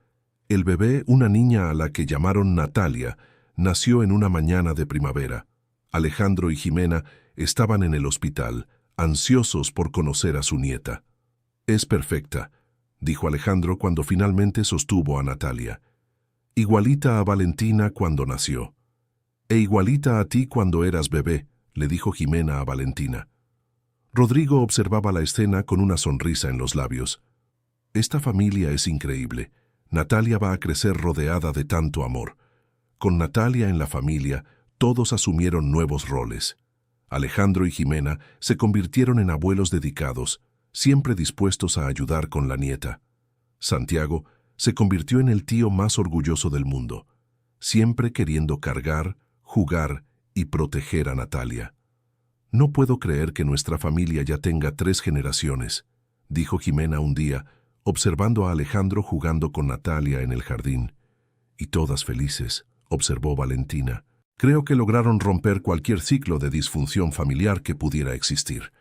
[SPEAKER 1] El bebé, una niña a la que llamaron Natalia, nació en una mañana de primavera. Alejandro y Jimena estaban en el hospital, ansiosos por conocer a su nieta. «Es perfecta», dijo Alejandro cuando finalmente sostuvo a Natalia. «Igualita a Valentina cuando nació. E igualita a ti cuando eras bebé», le dijo Jimena a Valentina. Rodrigo observaba la escena con una sonrisa en los labios. «Esta familia es increíble. Natalia va a crecer rodeada de tanto amor». Con Natalia en la familia, todos asumieron nuevos roles. Alejandro y Jimena se convirtieron en abuelos dedicados, siempre dispuestos a ayudar con la nieta. Santiago se convirtió en el tío más orgulloso del mundo, siempre queriendo cargar, jugar y proteger a Natalia. «No puedo creer que nuestra familia ya tenga 3 generaciones», dijo Jimena un día, observando a Alejandro jugando con Natalia en el jardín. «Y todas felices», observó Valentina. «Creo que lograron romper cualquier ciclo de disfunción familiar que pudiera existir.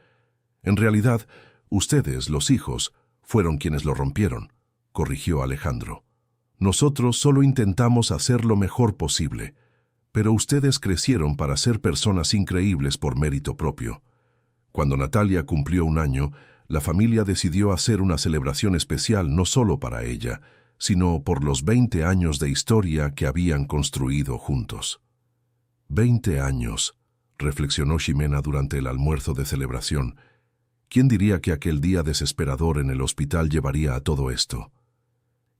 [SPEAKER 1] En realidad, ustedes, los hijos, fueron quienes lo rompieron», corrigió Alejandro. «Nosotros solo intentamos hacer lo mejor posible, pero ustedes crecieron para ser personas increíbles por mérito propio». Cuando Natalia cumplió 1 año, la familia decidió hacer una celebración especial no solo para ella, sino por los 20 años de historia que habían construido juntos. 20 años, reflexionó Ximena durante el almuerzo de celebración. ¿Quién diría que aquel día desesperador en el hospital llevaría a todo esto?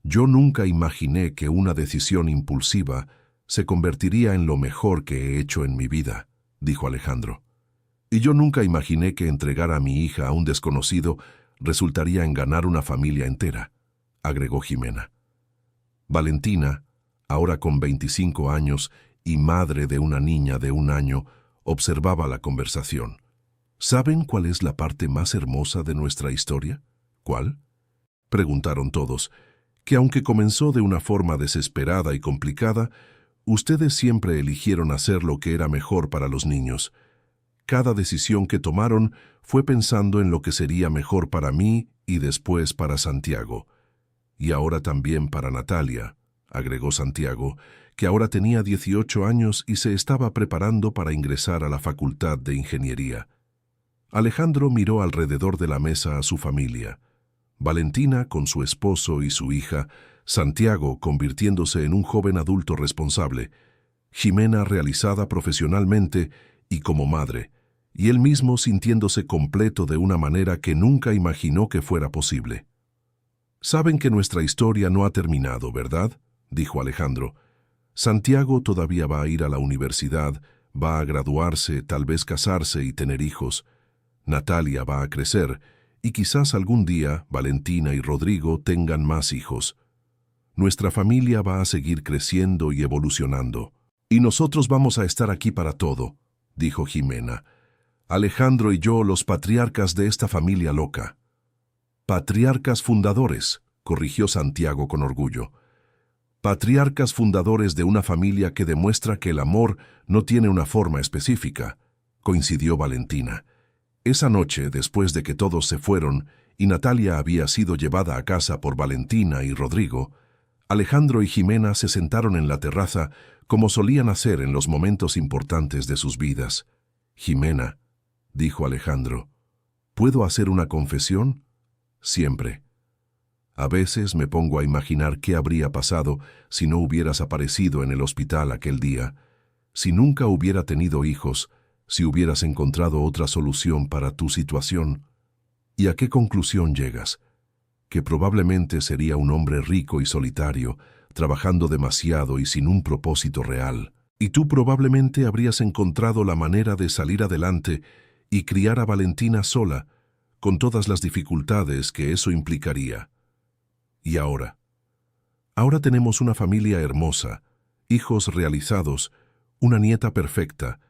[SPEAKER 1] Yo nunca imaginé que una decisión impulsiva se convertiría en lo mejor que he hecho en mi vida, dijo Alejandro. Y yo nunca imaginé que entregar a mi hija a un desconocido resultaría en ganar una familia entera, agregó Ximena. Valentina, ahora con 25 años y madre de una niña de 1 año, observaba la conversación. ¿Saben cuál es la parte más hermosa de nuestra historia? ¿Cuál? Preguntaron todos, que aunque comenzó de una forma desesperada y complicada, ustedes siempre eligieron hacer lo que era mejor para los niños. Cada decisión que tomaron fue pensando en lo que sería mejor para mí y después para Santiago. Y ahora también para Natalia, agregó Santiago, que ahora tenía 18 años y se estaba preparando para ingresar a la Facultad de Ingeniería. Alejandro miró alrededor de la mesa a su familia. Valentina con su esposo y su hija, Santiago convirtiéndose en un joven adulto responsable, Ximena realizada profesionalmente y como madre, y él mismo sintiéndose completo de una manera que nunca imaginó que fuera posible. «Saben que nuestra historia no ha terminado, ¿verdad?», dijo Alejandro. «Santiago todavía va a ir a la universidad, va a graduarse, tal vez casarse y tener hijos. Natalia va a crecer, y quizás algún día Valentina y Rodrigo tengan más hijos. Nuestra familia va a seguir creciendo y evolucionando. Y nosotros vamos a estar aquí para todo», dijo Ximena. «Alejandro y yo, los patriarcas de esta familia loca». «Patriarcas fundadores», corrigió Santiago con orgullo. «Patriarcas fundadores de una familia que demuestra que el amor no tiene una forma específica», coincidió Valentina. Esa noche, después de que todos se fueron y Natalia había sido llevada a casa por Valentina y Rodrigo, Alejandro y Ximena se sentaron en la terraza como solían hacer en los momentos importantes de sus vidas. «Ximena», dijo Alejandro, «¿puedo hacer una confesión?» «Siempre. A veces me pongo a imaginar qué habría pasado si no hubieras aparecido en el hospital aquel día, si nunca hubiera tenido hijos, si hubieras encontrado otra solución para tu situación. ¿Y a qué conclusión llegas? Que probablemente sería un hombre rico y solitario, trabajando demasiado y sin un propósito real. Y tú probablemente habrías encontrado la manera de salir adelante y criar a Valentina sola, con todas las dificultades que eso implicaría. Y ahora tenemos una familia hermosa, hijos realizados, una nieta perfecta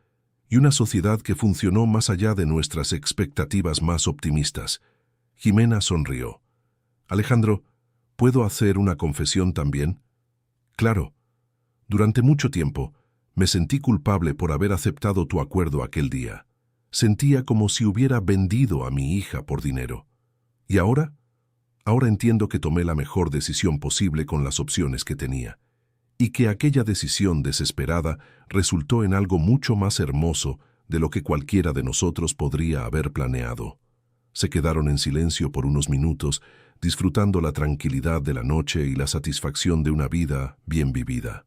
[SPEAKER 1] y una sociedad que funcionó más allá de nuestras expectativas más optimistas». Ximena sonrió. «Alejandro, ¿puedo hacer una confesión también?» «Claro. Durante mucho tiempo me sentí culpable por haber aceptado tu acuerdo aquel día. Sentía como si hubiera vendido a mi hija por dinero. ¿Y ahora? Ahora entiendo que tomé la mejor decisión posible con las opciones que tenía. y que aquella decisión desesperada resultó en algo mucho más hermoso de lo que cualquiera de nosotros podría haber planeado. Se quedaron en silencio por unos minutos, disfrutando la tranquilidad de la noche y la satisfacción de una vida bien vivida.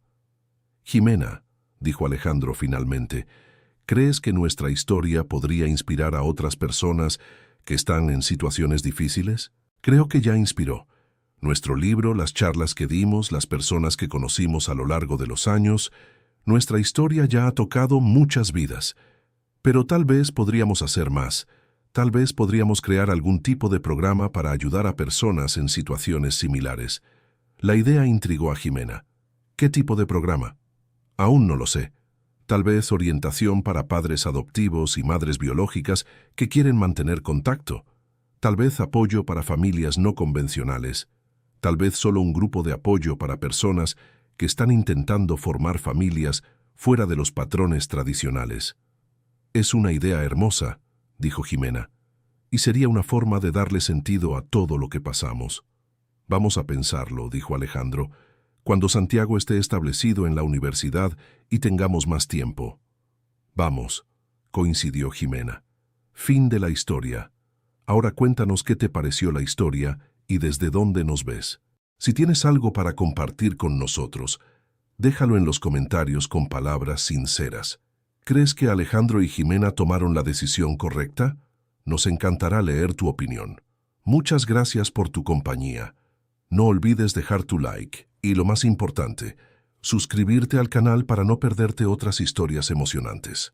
[SPEAKER 1] «Jimena», dijo Alejandro finalmente, «¿crees que nuestra historia podría inspirar a otras personas que están en situaciones difíciles?» «Creo que ya inspiró. Nuestro libro, las charlas que dimos, las personas que conocimos a lo largo de los años, nuestra historia ya ha tocado muchas vidas. Pero tal vez podríamos hacer más. Tal vez podríamos crear algún tipo de programa para ayudar a personas en situaciones similares». La idea intrigó a Jimena. «¿Qué tipo de programa?» «Aún no lo sé. Tal vez orientación para padres adoptivos y madres biológicas que quieren mantener contacto. Tal vez apoyo para familias no convencionales. Tal vez solo un grupo de apoyo para personas que están intentando formar familias fuera de los patrones tradicionales». «Es una idea hermosa», dijo Jimena, «y sería una forma de darle sentido a todo lo que pasamos». «Vamos a pensarlo», dijo Alejandro, «cuando Santiago esté establecido en la universidad y tengamos más tiempo». «Vamos», coincidió Jimena. Fin de la historia. Ahora cuéntanos qué te pareció la historia y desde dónde nos ves. Si tienes algo para compartir con nosotros, déjalo en los comentarios con palabras sinceras. ¿Crees que Alejandro y Jimena tomaron la decisión correcta? Nos encantará leer tu opinión. Muchas gracias por tu compañía. No olvides dejar tu like y, lo más importante, suscribirte al canal para no perderte otras historias emocionantes.